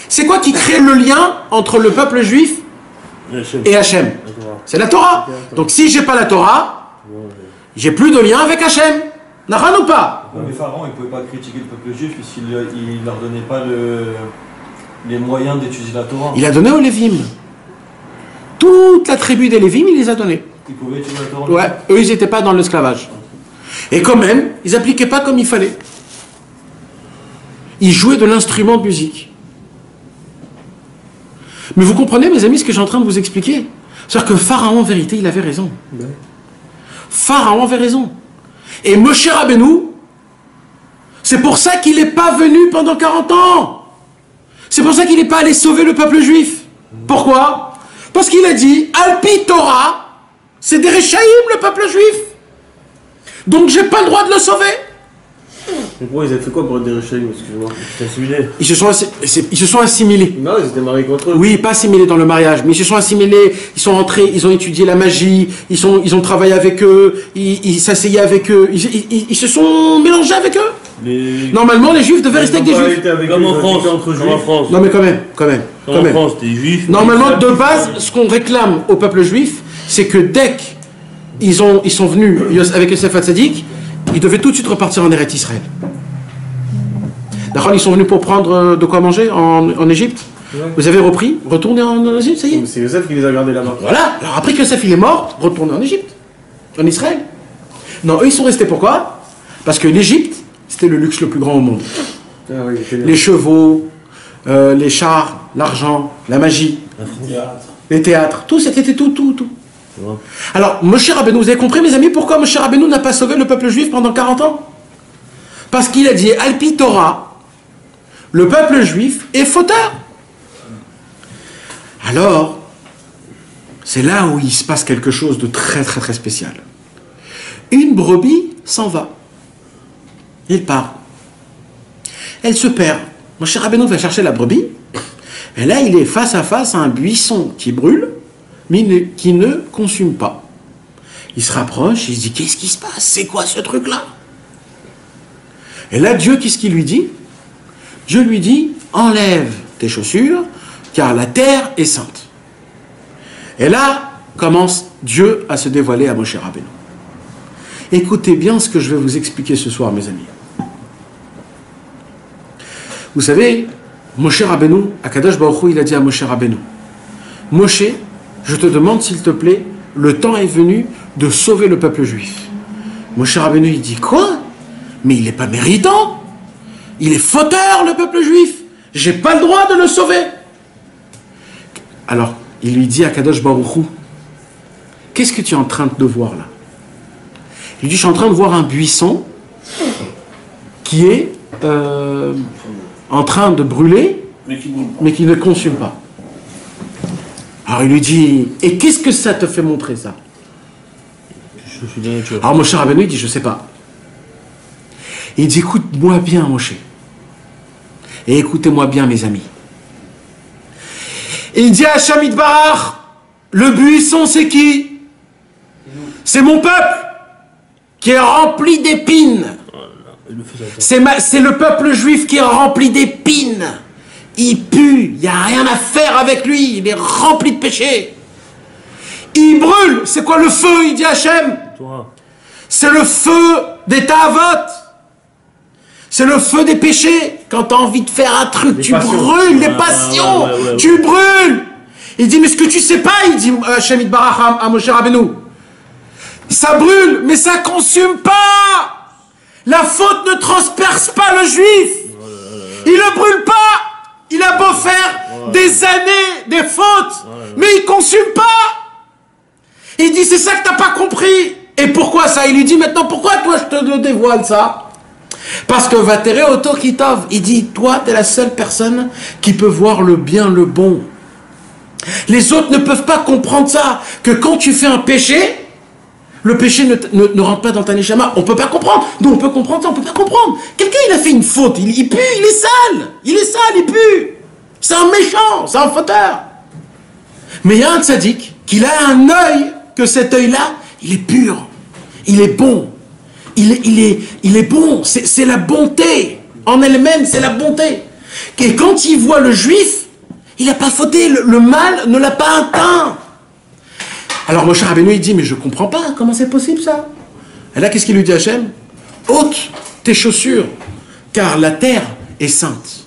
C'est quoi qui crée le lien entre le peuple juif et Hachem? C'est la Torah. Donc si j'ai pas la Torah, j'ai plus de lien avec Hachem. D'accord ou pas? Mais Pharaon, il ne pouvait pas critiquer le peuple juif puisqu'il ne leur donnait pas les moyens d'étudier la Torah. Il a donné aux Lévim. Toute la tribu des Lévim, il les a donnés. Ils pouvaient étudier la Torah. Ouais, eux, ils n'étaient pas dans l'esclavage. Et quand même, ils n'appliquaient pas comme il fallait. Ils jouaient de l'instrument de musique. Mais vous comprenez, mes amis, ce que j'ai en train de vous expliquer? C'est-à-dire que Pharaon, en vérité, il avait raison. Pharaon avait raison. Et Moshe Rabbeinu, c'est pour ça qu'il n'est pas venu pendant 40 ans. C'est pour ça qu'il n'est pas allé sauver le peuple juif. Pourquoi? Parce qu'il a dit, Alpi Torah, c'est des Réchaïm, le peuple juif. Donc j'ai pas le droit de le sauver. Mais pourquoi ils avaient fait quoi pour être des Réchaïm? Excuse-moi. Ils se sont assimilés. Non, ils étaient mariés contre eux. Oui, pas assimilés dans le mariage, mais ils se sont assimilés, ils sont entrés, ils ont étudié la magie, ils ont travaillé avec eux, ils s'asseyaient avec eux, ils se sont mélangés avec eux. Normalement, les juifs devaient rester avec des juifs. Comme en France. Non mais quand même. En France, des juifs. Normalement, de base, ce qu'on réclame au peuple juif, c'est que dès qu'ils sont venus avec Yosef Hatzadik, ils devaient tout de suite repartir en Eretz Israël. D'accord, ils sont venus pour prendre de quoi manger en Égypte. Ouais. Vous avez repris, retournez en Égypte, ça y est. C'est Yosef qui les a gardés là-bas. Voilà, alors après que Yosef il est mort, retournez en Égypte, en Israël. Non, eux ils sont restés pourquoi? Parce que l'Égypte, c'était le luxe le plus grand au monde. Ah, oui, les chevaux, les chars, l'argent, la magie, les théâtres, tout, c'était tout. Ouais. Alors, Moshe Rabbeinu, vous avez compris mes amis, pourquoi Moshe Rabbeinu n'a pas sauvé le peuple juif pendant 40 ans? Parce qu'il a dit, Alpi Torah, le peuple juif est fauteur. Alors, c'est là où il se passe quelque chose de très spécial. Une brebis s'en va. Il part. Elle se perd. Moshe Rabbeinu va chercher la brebis. Et là, il est face à face à un buisson qui brûle, mais qui ne consume pas. Il se rapproche, il se dit, qu'est-ce qui se passe? C'est quoi ce truc-là? Et là, Dieu, qu'est-ce qu'il lui dit? Dieu lui dit, enlève tes chaussures, car la terre est sainte. Et là, commence Dieu à se dévoiler à Moshe Rabbeinu. Écoutez bien ce que je vais vous expliquer ce soir, mes amis. Vous savez, Moshe Rabbeinu, Akadosh Baruch Hu, il a dit à Moshe Rabbeinu, Moshe, je te demande s'il te plaît, le temps est venu de sauver le peuple juif. Moshe Rabbeinu, il dit, quoi? Mais il n'est pas méritant. Il est fauteur, le peuple juif. J'ai pas le droit de le sauver. Alors, il lui dit à Kadosh Baruch Hu, qu'est-ce que tu es en train de voir là? Il lui dit, je suis en train de voir un buisson qui est en train de brûler, mais qui ne consume pas. Alors il lui dit, et qu'est-ce que ça te fait montrer ça? Alors Moshe Rabbeinu, il dit, je sais pas. Il dit, écoute-moi bien, Moshe. Et écoutez-moi bien, mes amis. Il dit à Hachem Yitbarach, le buisson, c'est qui? C'est mon peuple, qui est rempli d'épines. C'est le peuple juif qui est rempli d'épines. Il pue, il n'y a rien à faire avec lui, il est rempli de péché. Il brûle, c'est quoi le feu? Il dit Hachem. C'est le feu des ta'avot. C'est le feu des péchés. Quand tu as envie de faire un truc, tu brûles, les passions, tu brûles. Il dit, mais ce que tu sais pas, il dit Hachem Yitbarach à Moshe Rabbeinu, ça brûle, mais ça consume pas. La faute ne transperce pas le juif. Il ne brûle pas. Il a beau faire des années, des fautes, mais il ne consume pas. Il dit, c'est ça que tu n'as pas compris. Et pourquoi ça? Il lui dit, maintenant, pourquoi toi je te dévoile ça? Parce que Vatere Oto Kitov, il dit, toi, tu es la seule personne qui peut voir le bien, le bon. Les autres ne peuvent pas comprendre ça, que quand tu fais un péché, le péché ne rentre pas dans ta neshama. On ne peut pas comprendre. Nous, on peut comprendre ça, on ne peut pas comprendre. Quelqu'un, il a fait une faute, il pue, il est sale. Il est sale, il pue. C'est un méchant, c'est un fauteur. Mais il y a un tzaddik, qu'il a un œil, que cet œil-là, il est pur, il est bon, il est bon, c'est la bonté. En elle-même, c'est la bonté. Et quand il voit le juif, il n'a pas fauté, le mal ne l'a pas atteint. Alors Moshe Rabbeinu, il dit, mais je ne comprends pas, comment c'est possible ça? Et là, qu'est-ce qu'il lui dit Hachem? Ôte tes chaussures, car la terre est sainte.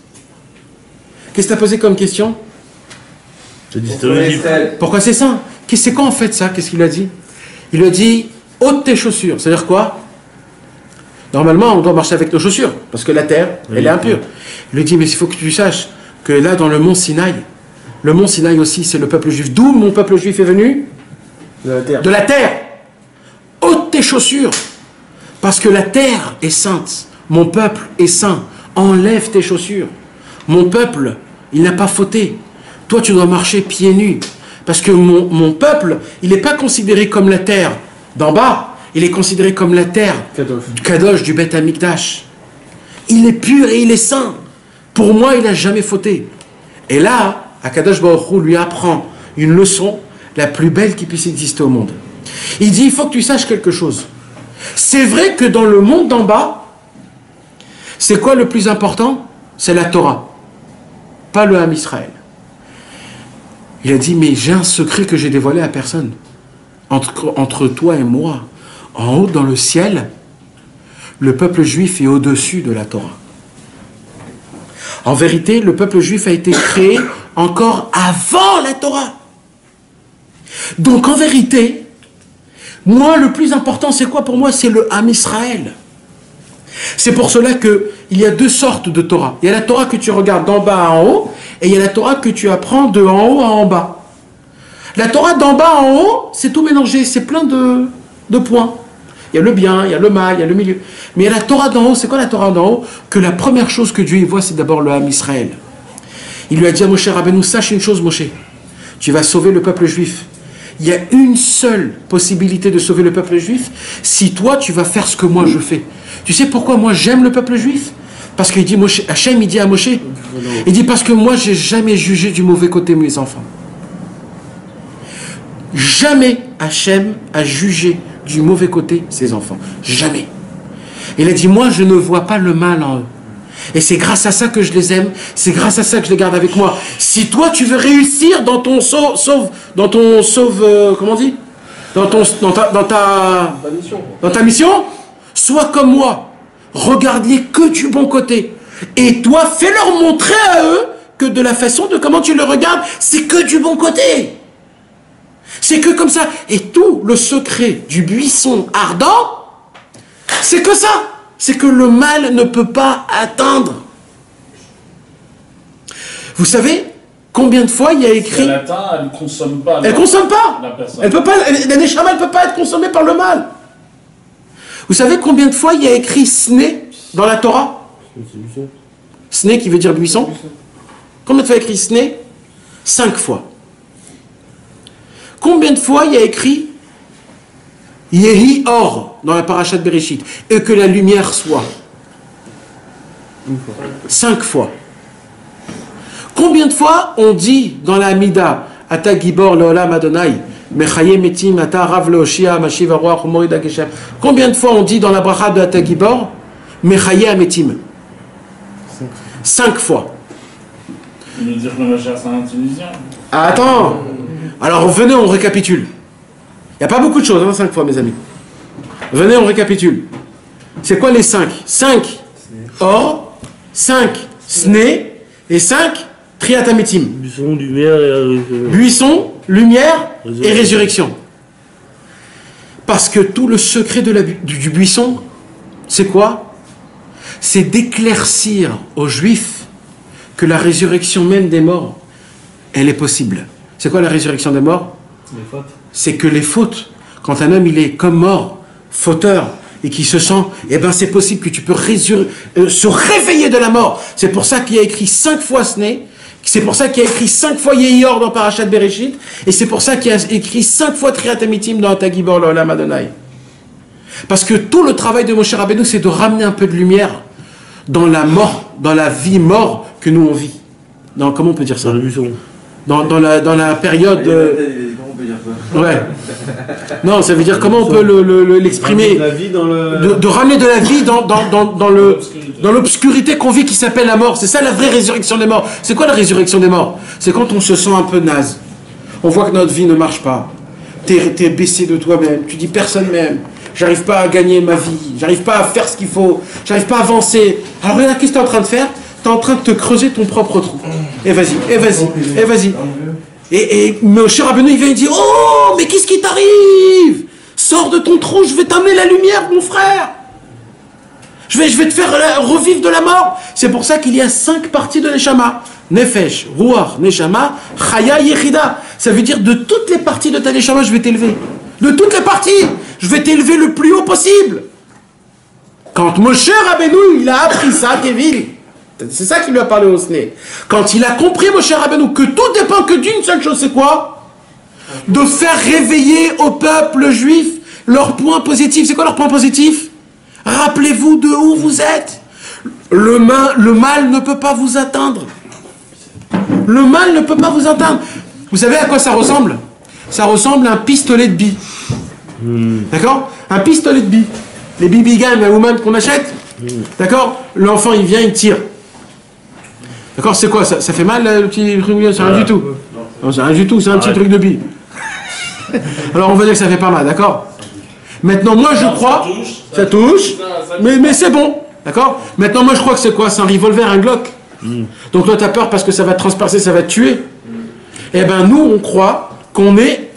Qu'est-ce que tu as posé comme question? Pourquoi c'est saint? C'est quoi en fait ça? Qu'est-ce qu'il a dit? Il a dit, ôte tes chaussures. C'est-à-dire quoi? Normalement, on doit marcher avec nos chaussures, parce que la terre, elle est impure. Il lui dit, mais il faut que tu saches que là, dans le mont Sinaï aussi, c'est le peuple juif. D'où mon peuple juif est venu? De la terre. De la terre. Ôte tes chaussures, parce que la terre est sainte. Mon peuple est saint. Enlève tes chaussures. Mon peuple, il n'a pas fauté. Toi, tu dois marcher pieds nus. Parce que mon peuple, il n'est pas considéré comme la terre d'en bas. Il est considéré comme la terre du Kadosh, du Beth Amikdash. Il est pur et il est saint. Pour moi, il n'a jamais fauté. Et là, Akadosh Baruch Hu lui apprend une leçon la plus belle qui puisse exister au monde. Il dit, il faut que tu saches quelque chose. C'est vrai que dans le monde d'en bas, c'est quoi le plus important? C'est la Torah, pas le Ham Israël. Il a dit, mais j'ai un secret que j'ai dévoilé à personne. Entre toi et moi, en haut dans le ciel, le peuple juif est au-dessus de la Torah. En vérité, le peuple juif a été créé encore avant la Torah. Donc en vérité, moi le plus important c'est quoi pour moi? C'est le Ham Israël. C'est pour cela qu'il y a deux sortes de Torah. Il y a la Torah que tu regardes d'en bas à en haut, et il y a la Torah que tu apprends de en haut à en bas. La Torah d'en bas à en haut, c'est tout mélangé, c'est plein de points. Il y a le bien, il y a le mal, il y a le milieu. Mais il y a la Torah d'en haut, c'est quoi la Torah d'en haut? Que la première chose que Dieu y voit, c'est d'abord le Ham Israël. Il lui a dit à Moshe Rabbeinu, sache une chose Moshe, tu vas sauver le peuple juif. Il y a une seule possibilité de sauver le peuple juif, si toi tu vas faire ce que moi je fais. Tu sais pourquoi moi j'aime le peuple juif? Parce qu'il dit, Hachem il dit à Moshe, il dit parce que moi j'ai jamais jugé du mauvais côté mes enfants. Jamais Hachem a jugé du mauvais côté ses enfants. Jamais. Il a dit, moi je ne vois pas le mal en eux. Et c'est grâce à ça que je les aime, c'est grâce à ça que je les garde avec moi. Si toi tu veux réussir dans ton comment on dit, dans ta mission, sois comme moi. Regarde-les que du bon côté. Et toi, fais-leur montrer à eux que de la façon de comment tu le regardes, c'est que du bon côté. C'est que comme ça. Et tout le secret du buisson ardent, c'est que ça. C'est que le mal ne peut pas atteindre. Vous savez combien de fois il y a écrit... Elle atteint, elle ne consomme pas. Elle ne consomme pas. La personne. Elle peut pas. La Neshama ne peut pas être consommée par le mal. Vous savez combien de fois il y a écrit Sné dans la Torah? Sné qui veut dire buisson. Combien de fois il y a écrit Sné? 5 fois. Combien de fois il y a écrit Yehi Or dans la parashat de Bereshit, et que la lumière soit? 5 fois. Combien de fois on dit dans la Hamida Ata Gibor Leolam Adonai Mechaye Metim Ata Rav Leoshia Mashiv Aruach Umorid Akeshem? Combien de fois on dit dans la bracha de Ata Gibor Mechaye Ametim? 5 fois. Il veut dire que le Mashiach c'est un Tunisien. Attends. Alors venez, on récapitule. Il n'y a pas beaucoup de choses, 5 fois mes amis. Venez, on récapitule. C'est quoi les 5? 5 Or, 5 Sné, et 5 Triatametim. Buisson, lumière et Buisson, lumière et résurrection. Parce que tout le secret du buisson, c'est quoi? C'est d'éclaircir aux Juifs que la résurrection même des morts, elle est possible. C'est quoi la résurrection des morts? Les fautes. C'est que les fautes, quand un homme il est comme mort, fauteur, et qui se sent, eh ben c'est possible que tu peux se réveiller de la mort. C'est pour ça qu'il y a écrit 5 fois Sné, c'est pour ça qu'il y a écrit 5 fois Yehior dans Parashat Bereshit, et c'est pour ça qu'il y a écrit 5 fois Triatamitim dans Atagibor Leolam Adonai. Parce que tout le travail de Moshe Rabbeinu, c'est de ramener un peu de lumière dans la mort, dans la vie mort que nous on vit. Comment on peut dire ça? dans le buisson. Dans la période peut dire quoi? Ouais. Non, ça veut dire comment on peut l'exprimer. La vie dans le... De ramener de la vie dans l'obscurité qu'on vit qui s'appelle la mort. C'est ça la vraie résurrection des morts. C'est quoi la résurrection des morts? C'est quand on se sent un peu naze. On voit que notre vie ne marche pas. T'es baissé de toi-même. Tu dis personne m'aime. J'arrive pas à gagner ma vie. J'arrive pas à faire ce qu'il faut. J'arrive pas à avancer. Alors regarde, qu'est-ce que t'es en train de faire? T'es en train de te creuser ton propre trou. Et vas-y, et vas-y, et vas-y. Et Moshe Rabbeinu, il vient et dit, oh, mais qu'est-ce qui t'arrive? Sors de ton trou, je vais t'amener la lumière, mon frère. Je vais te faire revivre de la mort. C'est pour ça qu'il y a 5 parties de Neshama. Nefesh, Ruach, Neshama, Chaya, Yechida. Ça veut dire de toutes les parties de ta Neshama, je vais t'élever. De toutes les parties, je vais t'élever le plus haut possible. Quand Moshe Rabbeinu, il a appris ça, Kevin, c'est ça qu'il lui a parlé au Sné. Quand il a compris, Moshe Rabbeinu, que tout dépend que d'une seule chose, c'est quoi? De faire réveiller au peuple juif leur point positif. C'est quoi leur point positif? Rappelez-vous de où vous êtes. Le mal ne peut pas vous atteindre. Le mal ne peut pas vous atteindre. Vous savez à quoi ça ressemble? Ça ressemble à un pistolet de billes. D'accord? Un pistolet de billes. Les BB guns, la woman qu'on achète. D'accord? L'enfant, il vient, il tire. D'accord? C'est quoi? Ça fait mal, le petit truc? C'est rien du tout. Non, c'est rien du tout, c'est un petit truc de billes. Alors, on va dire que ça fait pas mal, d'accord? Maintenant, moi, je crois... Ça touche. Mais c'est bon. D'accord? Maintenant, moi, je crois que c'est quoi? C'est un revolver, un Glock. Donc, toi, t'as peur parce que ça va te transpercer, ça va te tuer. Eh ben, nous, on croit qu'on est...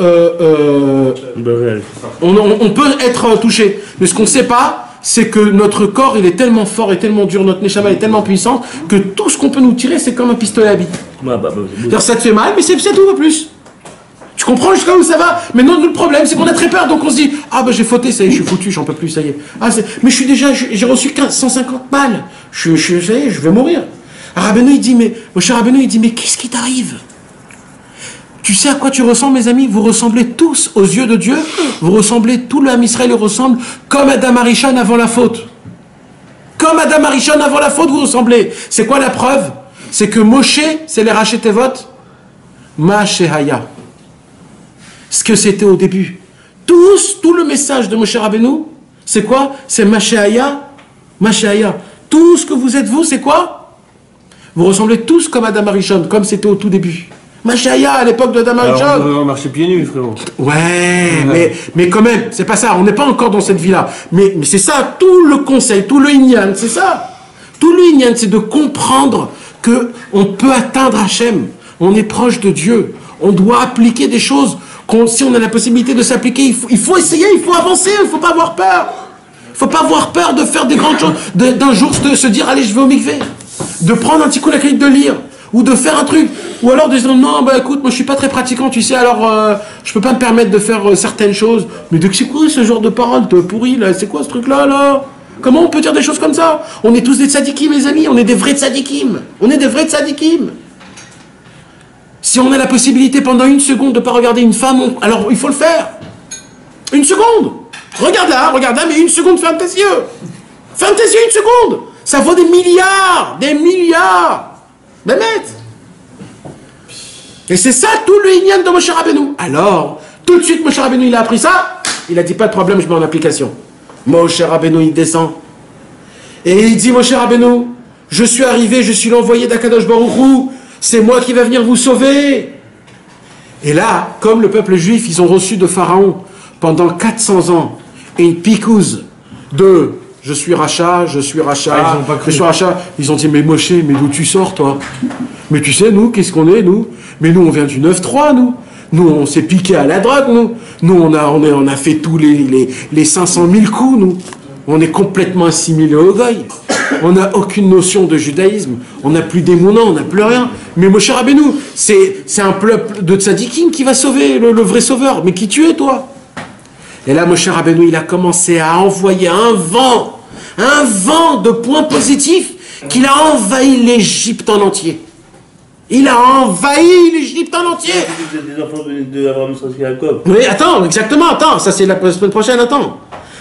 on peut être touché. Mais ce qu'on ne sait pas, c'est que notre corps, il est tellement fort et tellement dur, notre Neshama est tellement puissante, que tout ce qu'on peut nous tirer, c'est comme un pistolet à billes. C'est-à-dire, ça te fait mal, mais c'est tout, pas plus. Tu comprends jusqu'à où ça va? Mais non, le problème, c'est qu'on a très peur, donc on se dit, ah ben j'ai fauté, ça y est, je suis foutu, j'en peux plus, ça y est. Ah, mais je suis déjà, j'ai reçu 150 balles, ça y est, je vais mourir. Rabbeinu, il dit, mais qu'est-ce qui t'arrive? Tu sais à quoi tu ressembles, mes amis? Vous ressemblez tous aux yeux de Dieu, vous ressemblez, tout l'âme Israël ressemble comme Adam Arishon avant la faute. Comme Adam Arishon avant la faute, vous ressemblez. C'est quoi la preuve? C'est que Moshe, c'est les Rachetevot, Ma'ashehaya. Ce que c'était au début. Tout le message de Moshe Rabbeinu, c'est quoi? C'est Ma'ashehaya, Ma'ashehaya. Tout ce que vous êtes vous, c'est quoi? Vous ressemblez tous comme Adam Arishon, comme c'était au tout début. Ma'ashehaya, à l'époque de Adam Arishon. On marchait pieds nus, frérot. Ouais, mais quand même, c'est pas ça, on n'est pas encore dans cette vie-là. Mais c'est ça, tout le conseil, tout le inyan, c'est ça. Tout le inyan, c'est de comprendre qu'on peut atteindre Hachem. On est proche de Dieu. On doit appliquer des choses. Si on a la possibilité de s'appliquer, il faut essayer, il faut avancer, il ne faut pas avoir peur. Il ne faut pas avoir peur de faire des grandes choses, d'un jour de se dire, allez, je vais au mikvé. De prendre un petit coup la clé de lire. Ou de faire un truc. Ou alors de dire, non, bah écoute, moi je suis pas très pratiquant, tu sais, alors je peux pas me permettre de faire certaines choses. Mais c'est quoi ce genre de parole pourri là? C'est quoi ce truc-là, là? Comment on peut dire des choses comme ça? On est tous des tzadikim, mes amis, on est des vrais tzadikim. On est des vrais tzadikim. Si on a la possibilité pendant 1 seconde de ne pas regarder une femme, alors il faut le faire. 1 seconde. Regarde là, mais 1 seconde, ferme tes yeux. Ferme tes yeux 1 seconde. Ça vaut des milliards. Ben net. Et c'est ça tout le inyan de Moshe Rabbeinu. Alors, tout de suite, Moshe Rabbeinu, il a appris ça. Il a dit, pas de problème, je mets en application. Moshe Rabbeinu, il descend. Et il dit, Moshe Rabbeinu, je suis arrivé, je suis l'envoyé d'Akadosh Baruch Hu. C'est moi qui va venir vous sauver. Et là, comme le peuple juif, ils ont reçu de Pharaon pendant 400 ans une picouse de je suis rachat, je suis rachat. Ils ont dit, mais Moshe, mais d'où tu sors, toi? Mais tu sais, nous, qu'est-ce qu'on est, nous? Mais nous, on vient du 9-3, nous. Nous, on s'est piqué à la drogue, nous. Nous, on a fait tous les 500 000 coups, nous. On est complètement assimilés au goy. On n'a aucune notion de judaïsme. On n'a plus d'émouna, on n'a plus rien. Mais Moshe Rabbeinu, c'est un peuple de tzadikim qui va sauver le vrai sauveur. Mais qui tu es, toi? Et là, Moshe Rabbeinu, il a commencé à envoyer un vent de points positifs qu'il a envahi l'Égypte en entier. Il a envahi l'Égypte en entier. Des enfants d'Abraham, Israël et Jacob. Oui, attends, exactement, ça c'est la semaine prochaine, attends.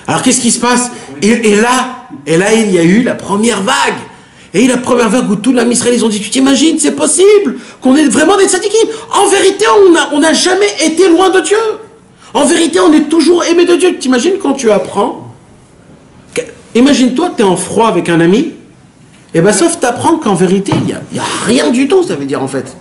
Alors qu'est-ce qui se passe? Et là, il y a eu la première vague. Et la première vague où tous les Israéliens ils ont dit, tu t'imagines, c'est possible qu'on ait vraiment des tzadikim. En vérité, on n'a jamais été loin de Dieu. En vérité, on est toujours aimé de Dieu. Tu t'imagines quand tu apprends, imagine-toi que tu es en froid avec un ami, et bien sauf t'apprends qu'en vérité, il n'y a rien du tout, ça veut dire en fait.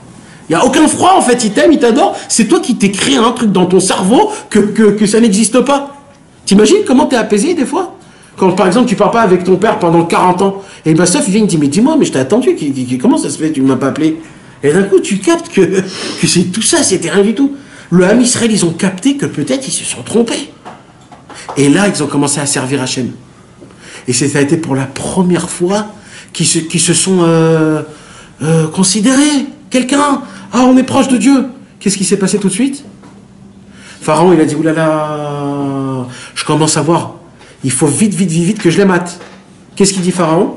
Il n'y a aucun froid en fait, il t'aime, il t'adore. C'est toi qui t'es créé un truc dans ton cerveau que ça n'existe pas. T'imagines comment tu es apaisé des fois? Quand par exemple tu parles pas avec ton père pendant 40 ans, et bien sauf il vient, il dit mais dis-moi, mais je t'ai attendu, comment ça se fait, tu ne m'as pas appelé? Et d'un coup tu captes que c'est tout ça, c'était rien du tout. Le Ham Israël, ils ont capté que peut-être ils se sont trompés. Et là, ils ont commencé à servir Hachem. Et ça a été pour la première fois qu'ils se sont considérés. Quelqu'un, on est proche de Dieu. Qu'est-ce qui s'est passé tout de suite? Pharaon, il a dit, oulala, je commence à voir. Il faut vite que je les mate. Qu'est-ce qu'il dit Pharaon?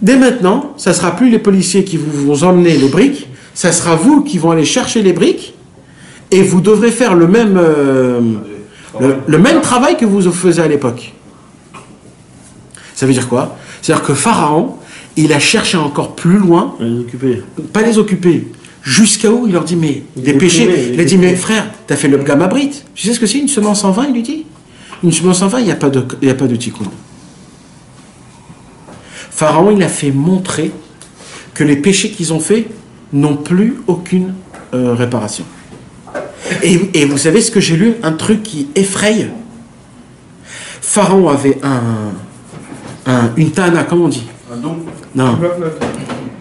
Dès maintenant, ça ne sera plus les policiers qui vont emmener les briques, ça sera vous qui vont aller chercher les briques, et vous devrez faire le même travail que vous faisiez à l'époque. Ça veut dire quoi? C'est-à-dire que Pharaon, il a cherché encore plus loin, pas les occuper, jusqu'à où il leur dit, mais des péchés. Il a dit, mais frère, tu as fait le gamabrit. Tu sais ce que c'est une semence en vin, il lui dit? Une semence en vin, il n'y a pas de tikkun. Pharaon, il a fait montrer que les péchés qu'ils ont faits n'ont plus aucune réparation. Et vous savez ce que j'ai lu? Un truc qui effraie. Pharaon avait une tana, comment on dit? Un don?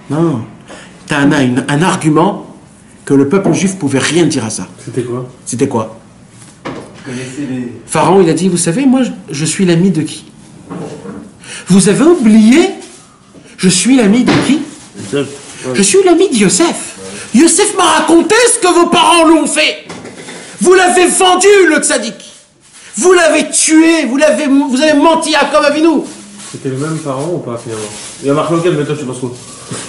Non. Tana, un argument que le peuple juif pouvait rien dire à ça. C'était quoi? Pharaon, il a dit, vous savez, moi, je suis l'ami de qui? Vous avez oublié, je suis l'ami de qui? Je suis l'ami de Yosef. Yosef m'a raconté ce que vos parents l'ont fait. Vous l'avez vendu, le tzaddik. Vous l'avez tué, vous avez menti à Yaakov Avinu. C'était le même pharaon ou pas finalement? Il y a marqué lequel, mais toi tu penses quoi?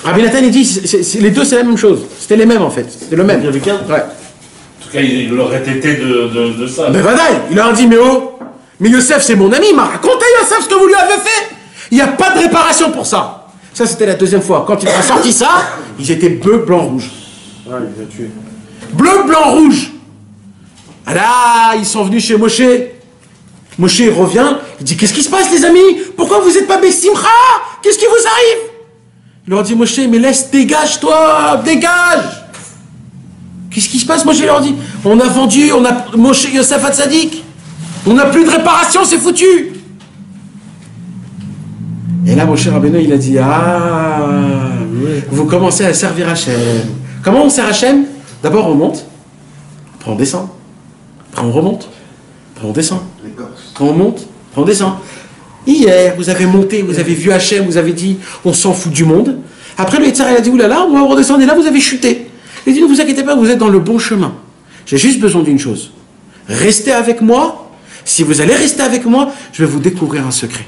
Rabbi Nathan, il dit, les deux c'est la même chose. C'était les mêmes en fait. C'était le même. Il y avait qu'un? Ouais. En tout cas, il leur aurait été de ça. Mais Vadaï, il leur a dit, mais Yosef c'est mon ami, il m'a raconté Yosef ce que vous lui avez fait. Il n'y a pas de réparation pour ça. Ça c'était la deuxième fois. Quand il a sorti ça, ils étaient bleu, blanc, rouge. Ah, il les a tués. Bleu, blanc, rouge. Ah là, ils sont venus chez Moshe. Moshe il revient, il dit, qu'est-ce qui se passe les amis? Pourquoi vous n'êtes pas Bessimcha? Qu'est-ce qui vous arrive? Il leur dit, Moshe, mais dégage toi, dégage. Qu'est-ce qui se passe? Moshe leur dit, on a vendu, Moshe Yosef Hatzadik, on n'a plus de réparation, c'est foutu. Et là Moshe Rabbeinu il a dit, vous commencez à servir Hachem. Comment on sert Hachem? D'abord on monte, après on descend, après on remonte, après on descend, après on monte, après on descend. Hier, vous avez monté, vous avez vu Hachem, vous avez dit, on s'en fout du monde. Après, le Yitzhak, il a dit, oulala, on va redescendre, et là, vous avez chuté. Il dit, ne vous inquiétez pas, vous êtes dans le bon chemin. J'ai juste besoin d'une chose. Restez avec moi. Si vous allez rester avec moi, je vais vous découvrir un secret.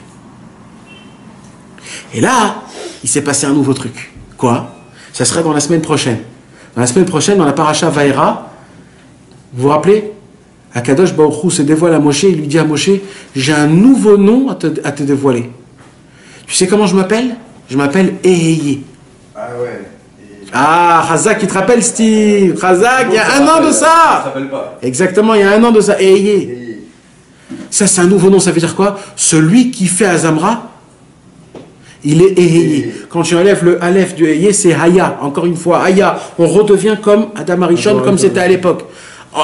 Et là, il s'est passé un nouveau truc. Quoi? Ça sera dans la semaine prochaine. Dans la semaine prochaine, dans la paracha Vaïra, vous vous rappelez? Akadosh Baruch Hu se dévoile à Moshe, il lui dit à Moshe, j'ai un nouveau nom à te dévoiler. Tu sais comment je m'appelle? Je m'appelle Eheye. Ah ouais. Ah, Razak, il te rappelle Steve? Razak, il y a un an de ça. Ça s'appelle pas. Exactement, il y a un an de ça. Eheye. Ça, c'est un nouveau nom, ça veut dire quoi? Celui qui fait Azamra, il est Eheye. Quand tu enlèves le Aleph du Eheye, c'est Haya. Encore une fois, Haya. On redevient comme Adam Arishon, comme c'était à l'époque.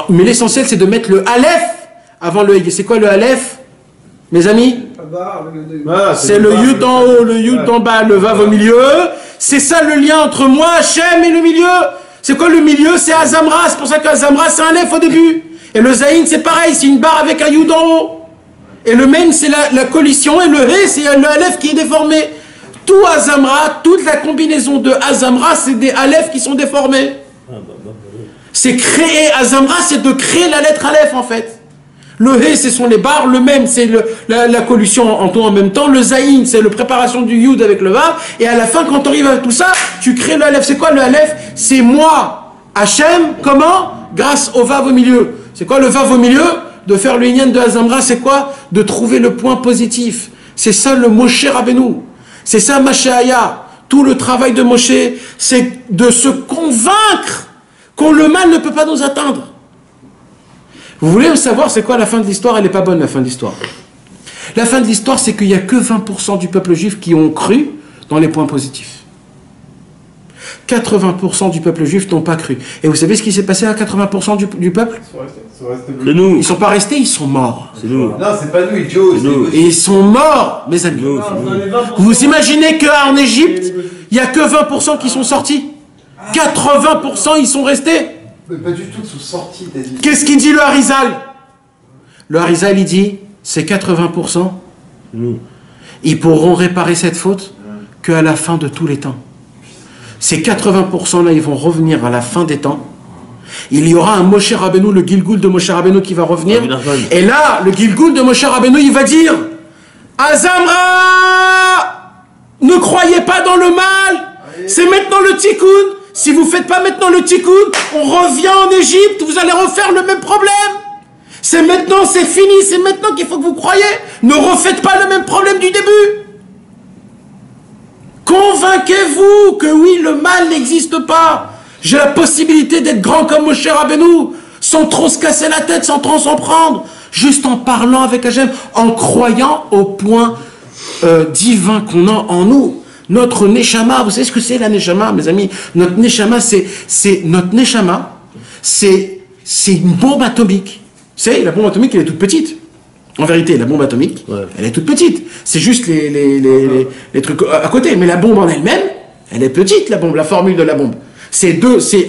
Mais l'essentiel, c'est de mettre le Aleph avant le Eheye. C'est quoi le Aleph, mes amis? C'est le Yud en haut, le Yud en bas, le Vav au milieu. C'est ça le lien entre moi, Hachem, et le milieu. C'est quoi le milieu? C'est Azamra. C'est pour ça qu'Azamra, c'est un Aleph au début. Et le Zayin, c'est pareil, c'est une barre avec un Yud en haut. Et le Mem, c'est la collision. Et le He, c'est le Aleph qui est déformé. Tout Azamra, toute la combinaison de Azamra, c'est des Aleph qui sont déformés. C'est créer Azamra, c'est de créer la lettre Aleph en fait. Le He, ce sont les barres, le Mem, c'est la collusion en tout en même temps. Le Zayin, c'est la préparation du Yud avec le Vav. Et à la fin, quand tu arrives à tout ça, tu crées le Aleph. C'est quoi le Aleph? C'est moi, Hachem, comment? Grâce au Vav au milieu. C'est quoi le Vav au milieu? De faire le Inyan de Azamra, c'est quoi? De trouver le point positif. C'est ça le Moshe Rabbeinu. C'est ça, Mashiach. Tout le travail de Moshe, c'est de se convaincre que le mal ne peut pas nous atteindre. Vous voulez savoir c'est quoi la fin de l'histoire? Elle n'est pas bonne, la fin de l'histoire. La fin de l'histoire, c'est qu'il n'y a que 20% du peuple juif qui ont cru dans les points positifs. 80% du peuple juif n'ont pas cru. Et vous savez ce qui s'est passé à 80% du peuple? C'est nous. Ils ne sont pas restés, ils sont morts. C'est nous. Non, c'est pas nous, Joe. Et ils sont morts, mes amis. Vous imaginez qu'en Égypte, il n'y a que 20% qui sont sortis? 80% ils sont restés? Mais pas du tout, ils sont sortis. Qu'est-ce qu'il dit le Harizal? Le Harizal, il dit, c'est 80%. Ils pourront réparer cette faute qu'à la fin de tous les temps. Ces 80% là, ils vont revenir à la fin des temps. Il y aura un Moshe Rabbeinu, le Gilgoul de Moshe Rabbeinu qui va revenir. Et là, le Gilgoul de Moshe Rabbeinu, il va dire, Azamra, ne croyez pas dans le mal. C'est maintenant le tikkun. Si vous ne faites pas maintenant le tikkun, on revient en Égypte, vous allez refaire le même problème. C'est maintenant, c'est fini, c'est maintenant qu'il faut que vous croyez. Ne refaites pas le même problème du début. Convainquez-vous que oui, le mal n'existe pas. J'ai la possibilité d'être grand comme Moshe Rabbeinu, sans trop se casser la tête, sans trop s'en prendre, juste en parlant avec Hachem, en croyant au point divin qu'on a en nous. Notre Neshama, vous savez ce que c'est la Neshama, mes amis? Notre Neshama, c'est une bombe atomique. Vous savez, la bombe atomique, elle est toute petite. En vérité, la bombe atomique, elle est toute petite. C'est juste les trucs à côté. Mais la bombe en elle-même, elle est petite, la bombe, la formule de la bombe. C'est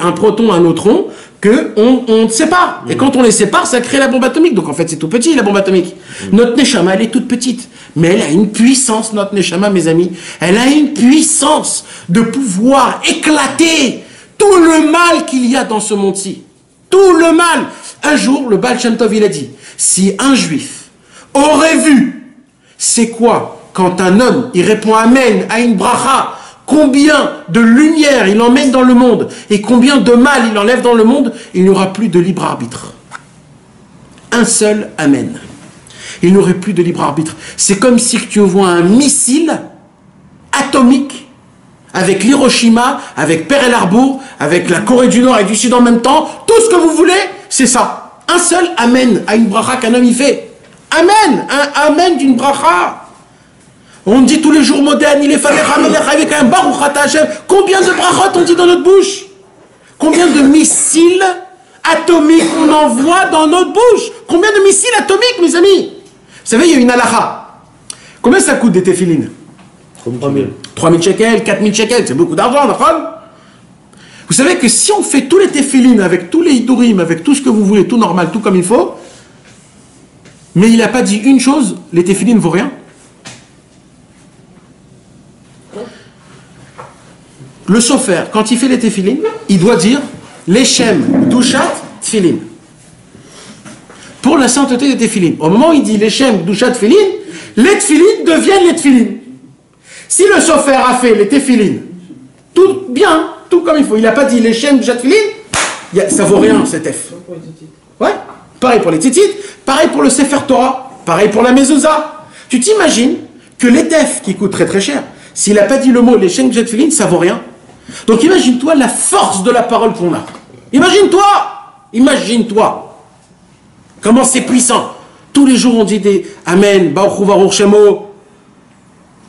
un proton, un neutron, qu'on sépare. Et quand on les sépare, ça crée la bombe atomique. Donc en fait, c'est tout petit, la bombe atomique. Notre Neshama, elle est toute petite. Mais elle a une puissance, notre Neshama, mes amis. Elle a une puissance de pouvoir éclater tout le mal qu'il y a dans ce monde-ci. Tout le mal. Un jour, le Baal Shem Tov, il a dit, si un juif aurait vu, c'est quoi quand un homme, il répond Amen à une bracha, combien de lumière il emmène dans le monde et combien de mal il enlève dans le monde, il n'y aura plus de libre arbitre. Un seul Amen. Il n'y aurait plus de libre arbitre. C'est comme si tu vois un missile atomique avec l'Hiroshima, avec Pearl Harbor, avec la Corée du Nord et du Sud en même temps, tout ce que vous voulez, c'est ça. Un seul Amen à une bracha qu'un homme y fait. Amen, un Amen d'une bracha. On dit tous les jours moderne, il est fallu avec un Baruch Ata Hashem. Combien de brachot on dit dans notre bouche? Combien de missiles atomiques on envoie dans notre bouche? Combien de missiles atomiques, mes amis? Vous savez, il y a une halakha. Combien ça coûte des téphilines? 3000. 3000 shekels, 4000 shekels, c'est beaucoup d'argent, d'accord? Vous savez que si on fait tous les téphilines avec tous les hidurim, avec tout ce que vous voulez, tout normal, tout comme il faut, mais il n'a pas dit une chose, les téphilines ne vaut rien. Le sofer, quand il fait les téphilines, il doit dire Leshem Dushat Tfilin. Pour la sainteté des téphilines. Au moment où il dit Leshem Dushat Tfilin, les tfilines deviennent les tfilines. Si le sofer a fait les téphilines, tout bien, tout comme il faut, il n'a pas dit Leshem Dushat Tfilin, ça vaut rien cet F. Ouais, pareil pour les titites, pareil pour le Sefer Torah, pareil pour la mezouza. Tu t'imagines que l'ETF qui coûte très très cher, s'il n'a pas dit le mot Leshem Dushat Tfilin, ça vaut rien. Donc imagine-toi la force de la parole qu'on a. Imagine-toi comment c'est puissant. Tous les jours on dit des Amen, Baruch Hu Baruch Shemo,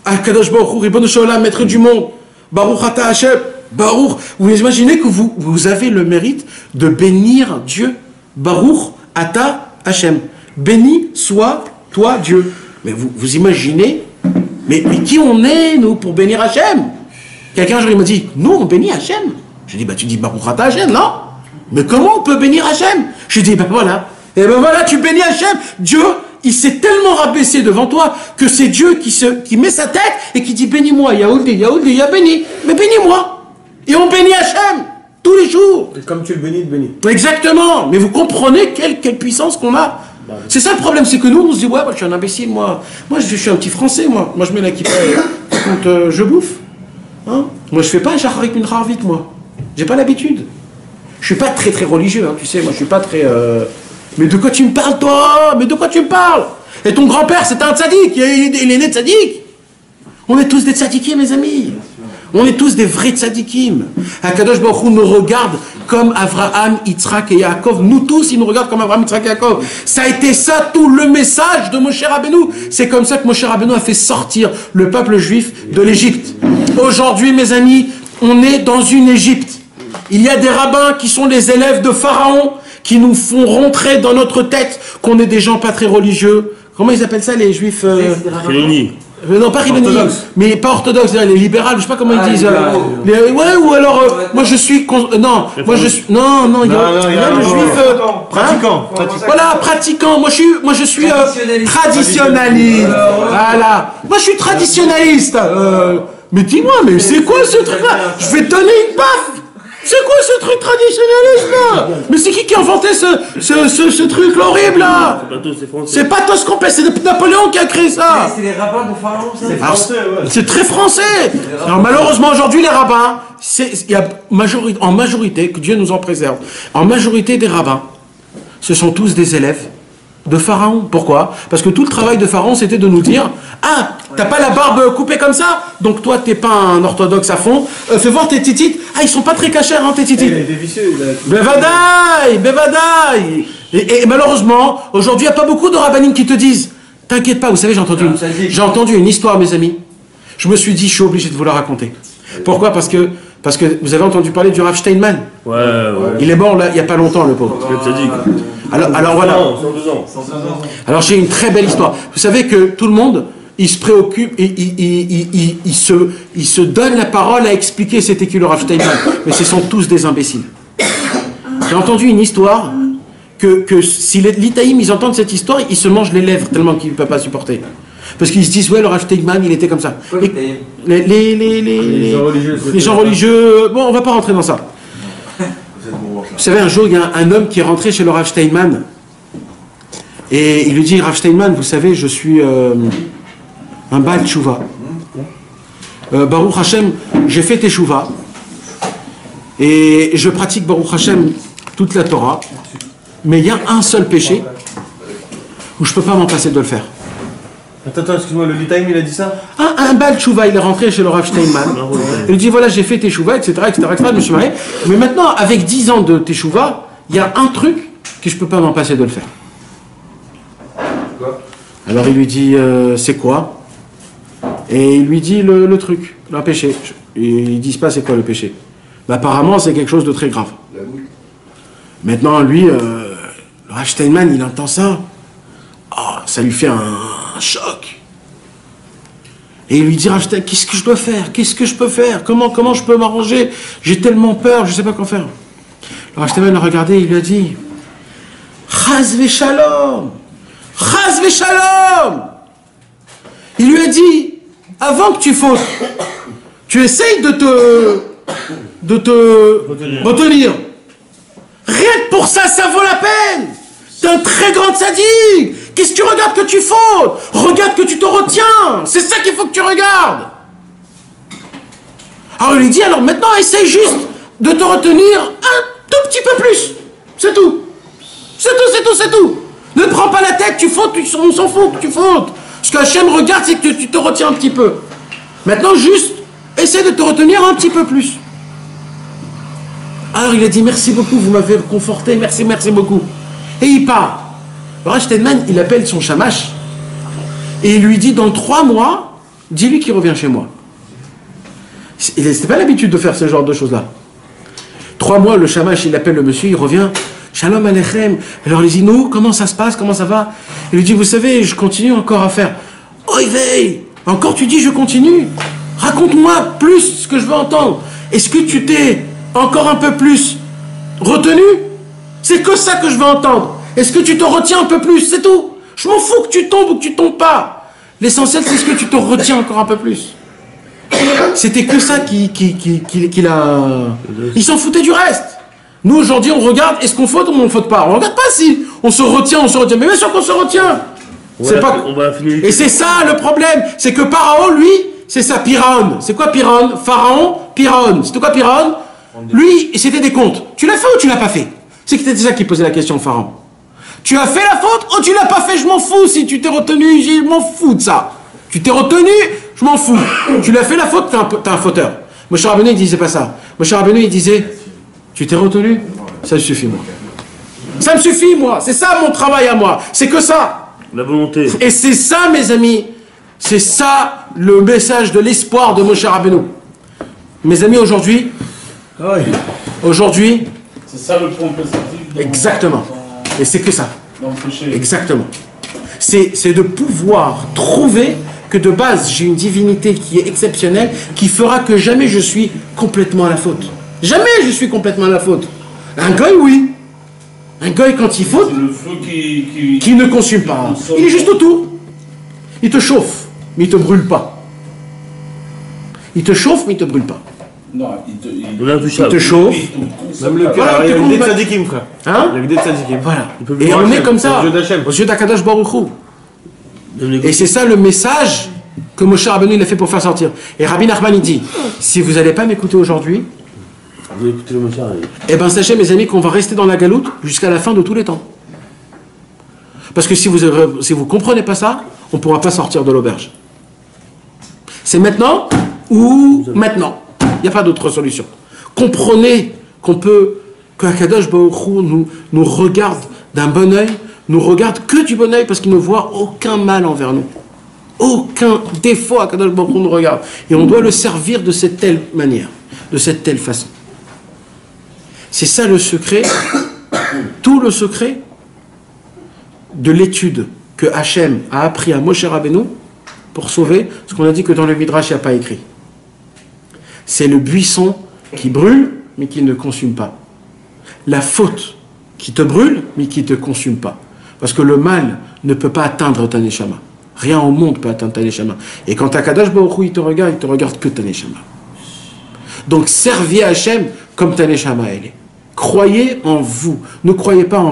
Akadosh Baruch Hu Ribono Shel Olam, maître du monde, Baruch Ata Hashem, Baruch. Vous imaginez que vous avez le mérite de bénir Dieu, Baruch Ata Hashem. Béni soit toi Dieu. Mais vous imaginez, mais qui on est nous pour bénir Hashem? Quelqu'un, il m'a dit, nous, on bénit Hachem. Je dis, bah, tu dis Baruch Ata Hachem, non? Mais comment on peut bénir Hachem? Je dis, bah, voilà. Et ben voilà, tu bénis Hachem. Dieu, il s'est tellement rabaissé devant toi que c'est Dieu qui met sa tête et qui dit, bénis-moi, Yaouldi, Y'a béni. Mais bénis-moi. Et on bénit Hachem tous les jours. Et comme tu le bénis, il te bénit. Exactement. Mais vous comprenez quelle puissance qu'on a. C'est ça le problème, c'est que nous, on se dit, ouais, moi, je suis un imbécile, moi, je suis un petit Français, moi je mets la kippa quand je bouffe. Hein? Moi je fais pas un shacharit une harvit, moi j'ai pas l'habitude, je suis pas très religieux, hein, tu sais, moi je suis pas très mais de quoi tu me parles toi? Mais de quoi tu me parles? Et ton grand-père c'était un tzaddik, il est né de tzaddik. On est tous des tzadikim, mes amis. On est tous des vrais tzadikim. Akadosh Baruch Hu nous regarde comme Avraham, Yitzhak et Yaakov. Nous tous, il nous regarde comme Avraham, Yitzhak et Yaakov. Ça a été ça tout le message de Moshe Rabbeinu. C'est comme ça que Moshe Rabbeinu a fait sortir le peuple juif de l'Égypte. Aujourd'hui, mes amis, on est dans une Égypte. Il y a des rabbins qui sont les élèves de Pharaon, qui nous font rentrer dans notre tête qu'on est des gens pas très religieux. Comment ils appellent ça, les juifs non, pas Riloni, mais pas orthodoxes, les libérales, je sais pas comment ils disent. Ouais, ou alors, moi je suis. Non, moi je suis. Non, il y a le juif. Pratiquant. Voilà, pratiquant. Moi je suis traditionnaliste. Voilà. Moi je suis traditionnaliste. Mais dis-moi, mais c'est quoi ce truc-là? Je vais te donner une baffe. C'est quoi ce truc traditionnaliste là? Mais c'est qui a inventé ce truc là horrible là? C'est pas Toscampès, c'est Napoléon qui a créé ça. C'est les rabbins de Pharaon, ça. C'est français, ouais. C'est très français. Alors malheureusement aujourd'hui les rabbins, il y a en majorité, que Dieu nous en préserve, en majorité des rabbins, ce sont tous des élèves de Pharaon. Pourquoi? Parce que tout le travail de Pharaon c'était de nous dire: ah, t'as pas la barbe coupée comme ça, donc toi t'es pas un orthodoxe à fond, fais voir tes titites. Ah, ils sont pas très cachers hein, tes titites. Il est vicieux, Bevadaï. Et malheureusement aujourd'hui il n'y a pas beaucoup de rabbinines qui te disent: t'inquiète pas, vous savez, j'ai entendu une histoire, mes amis. Je me suis dit, je suis obligé de vous la raconter. Pourquoi? Parce que vous avez entendu parler du Rav Steinman. Ouais. Il est mort là, il n'y a pas longtemps, le pauvre. Alors voilà. 102 ans. Alors j'ai une très belle histoire. Vous savez que tout le monde, il se préoccupe, il se donne la parole à expliquer c'était qui le Rav Steinman. Mais ce sont tous des imbéciles. J'ai entendu une histoire que si les Litaïm, ils entendent cette histoire, ils se mangent les lèvres tellement qu'ils ne peuvent pas supporter. Parce qu'ils se disent, ouais, le Rav Steinman, il était comme ça. Les gens religieux, bon, on va pas rentrer dans ça. Vous savez, un jour, il y a un homme qui est rentré chez le Rav Steinman et il lui dit: Rav Steinman, vous savez, je suis un Baal Teshuvah. Baruch Hashem, j'ai fait Teshuvah et je pratique Baruch Hashem toute la Torah, mais il y a un seul péché où je peux pas m'en passer de le faire. Attends, excuse-moi, le Litaïm il a dit ça? Un Baal Teshuvah, il est rentré chez le Rav Steinman. Il dit: voilà, j'ai fait Teshuvah, etc., je me suis marié. Mais maintenant, avec 10 ans de Teshuvah, il y a un truc que je ne peux pas m'en passer de le faire. Alors il lui dit: c'est quoi? Et il lui dit le truc, le péché. Et ils disent pas c'est quoi le péché. Mais apparemment, c'est quelque chose de très grave. Maintenant, lui, le Rav Steinman, il entend ça. Oh, ça lui fait un choc. Et il lui dit: Rav Steinman, qu'est-ce que je dois faire? Qu'est-ce que je peux faire? Comment je peux m'arranger? J'ai tellement peur, je ne sais pas quoi faire. Le Rav Steinman l'a regardé et il lui a dit: Chas v'shalom! Chas v'shalom! Il lui a dit: avant que tu fautes, tu essayes de te retenir. Rien que pour ça, ça vaut la peine. T'es un très grand sadique. Qu'est-ce que tu regardes que tu fautes? Regarde que tu te retiens. C'est ça qu'il faut que tu regardes. Alors il lui dit: alors maintenant, essaye juste de te retenir un tout petit peu plus. C'est tout. C'est tout. Ne te prends pas la tête, tu fautes, on s'en fout que tu fautes. Ce que Hachem regarde, c'est que tu te retiens un petit peu. Maintenant, juste, essaie de te retenir un petit peu plus. Alors il a dit: merci beaucoup, vous m'avez conforté, merci beaucoup. Et il part. Le Rav Steinman, il appelle son shamash et il lui dit: dans 3 mois, dis-lui qu'il revient chez moi. C'était pas l'habitude de faire ce genre de choses-là. 3 mois, le shamash, il appelle le monsieur, il revient: Shalom Aleichem. Alors il dit: nous, comment ça se passe, comment ça va? Il lui dit: vous savez, je continue encore à faire. Oh, veille, encore tu dis je continue? Raconte-moi plus ce que je veux entendre. Est-ce que tu t'es encore un peu plus retenu? C'est que ça que je veux entendre. Est-ce que tu te retiens un peu plus? C'est tout. Je m'en fous que tu tombes ou que tu tombes pas. L'essentiel, c'est ce que tu te retiens encore un peu plus. C'était que ça qu'il a... Il s'en foutait du reste. Nous, aujourd'hui, on regarde, est-ce qu'on faute ou on ne faute pas? On ne regarde pas si on se retient. Mais bien sûr qu'on se retient. Et c'est ça le problème. C'est que Pharaon, lui, c'est ça, Piraon. C'est quoi Piraon? Pharaon, Piraon. C'était quoi Piraon? Lui, c'était des comptes. Tu l'as fait ou tu l'as pas fait? C'était ça qui posait la question au Pharaon. Tu as fait la faute ou tu l'as pas fait? Je m'en fous si tu t'es retenu, je m'en fous de ça. Tu t'es retenu, Je m'en fous. Tu lui as fait la faute, t'es un fauteur. Moshe Rabbeinu, il disait pas ça. Moshe Rabbeinu, il disait, tu t'es retenu? Ça me suffit, moi. Ça me suffit, moi. C'est ça mon travail à moi. C'est que ça. La volonté. Et c'est ça, mes amis. C'est ça le message de l'espoir de Moshe Rabbeinu. Mes amis, aujourd'hui, C'est ça le point positif. exactement. Et c'est que ça. Dans le péché. Exactement. C'est de pouvoir trouver que de base, j'ai une divinité qui est exceptionnelle, qui fera que jamais je suis complètement à la faute. Jamais je suis complètement à la faute. Un goy, oui. Un goy, quand il faute, C'est le feu qui ne consume pas. Il est juste autour. Il te chauffe, mais il ne te brûle pas. Il te chauffe, mais il ne te brûle pas. Non, On a vu ça. Il te chauffe. Même le Voilà, cœur, il y a t'es que des con- tzadikim, frère. Hein? Il y a que des tzadikim. Voilà. peut Et voir on est Hachem, comme ça, aux yeux d'Hachem. aux yeux d'Akadosh Baruch Hu. Et c'est ça le message que Moshe Rabbeinu il a fait pour faire sortir. Et Rabbi Nachman il dit, si vous n'allez pas m'écouter aujourd'hui, Vous écoutez le message. eh bien sachez mes amis qu'on va rester dans la galoute jusqu'à la fin de tous les temps. Parce que si vous comprenez pas ça, on ne pourra pas sortir de l'auberge. C'est maintenant ou maintenant. Il n'y a pas d'autre solution. Comprenez que Akadosh Baruch Hu nous regarde d'un bon œil, nous regarde que du bon œil parce qu'il ne voit aucun mal envers nous. Aucun défaut Akadosh Baruch Hu nous regarde. Et on doit le servir de cette telle manière, de cette telle façon. C'est ça le secret, tout le secret de l'étude que Hachem a appris à Moshe Rabbeinu pour sauver, ce qu'on a dit que dans le Midrash il n'y a pas écrit. C'est le buisson qui brûle mais qui ne consume pas. La faute qui te brûle mais qui ne te consume pas. Parce que le mal ne peut pas atteindre ta neshama. Rien au monde peut atteindre ta neshama. Et quand Akadosh Baruch Hu il te regarde que ta neshama. Donc servez Hachem comme ta neshama elle est. Croyez en vous. Ne croyez pas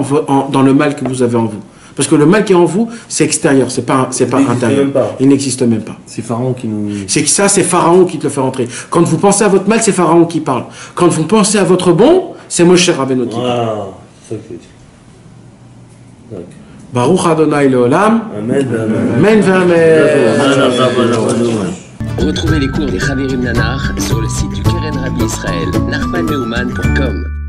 dans le mal que vous avez en vous. Parce que le mal qui est en vous, c'est extérieur, c'est pas intérieur. Il n'existe même pas. C'est Pharaon qui nous. C'est que ça, c'est Pharaon qui te le fait rentrer. Quand vous pensez à votre mal, c'est Pharaon qui parle. Quand vous pensez à votre bon, c'est Moshe Rabbeinu qui parle. Ah, c'est ça que je dis. Baruch Adonai Leolam. Amen. Amen ve'amen. Retrouvez les cours des Chavirim Nanar sur le site du Keren Rabbi Israël, nachmanneumann.com.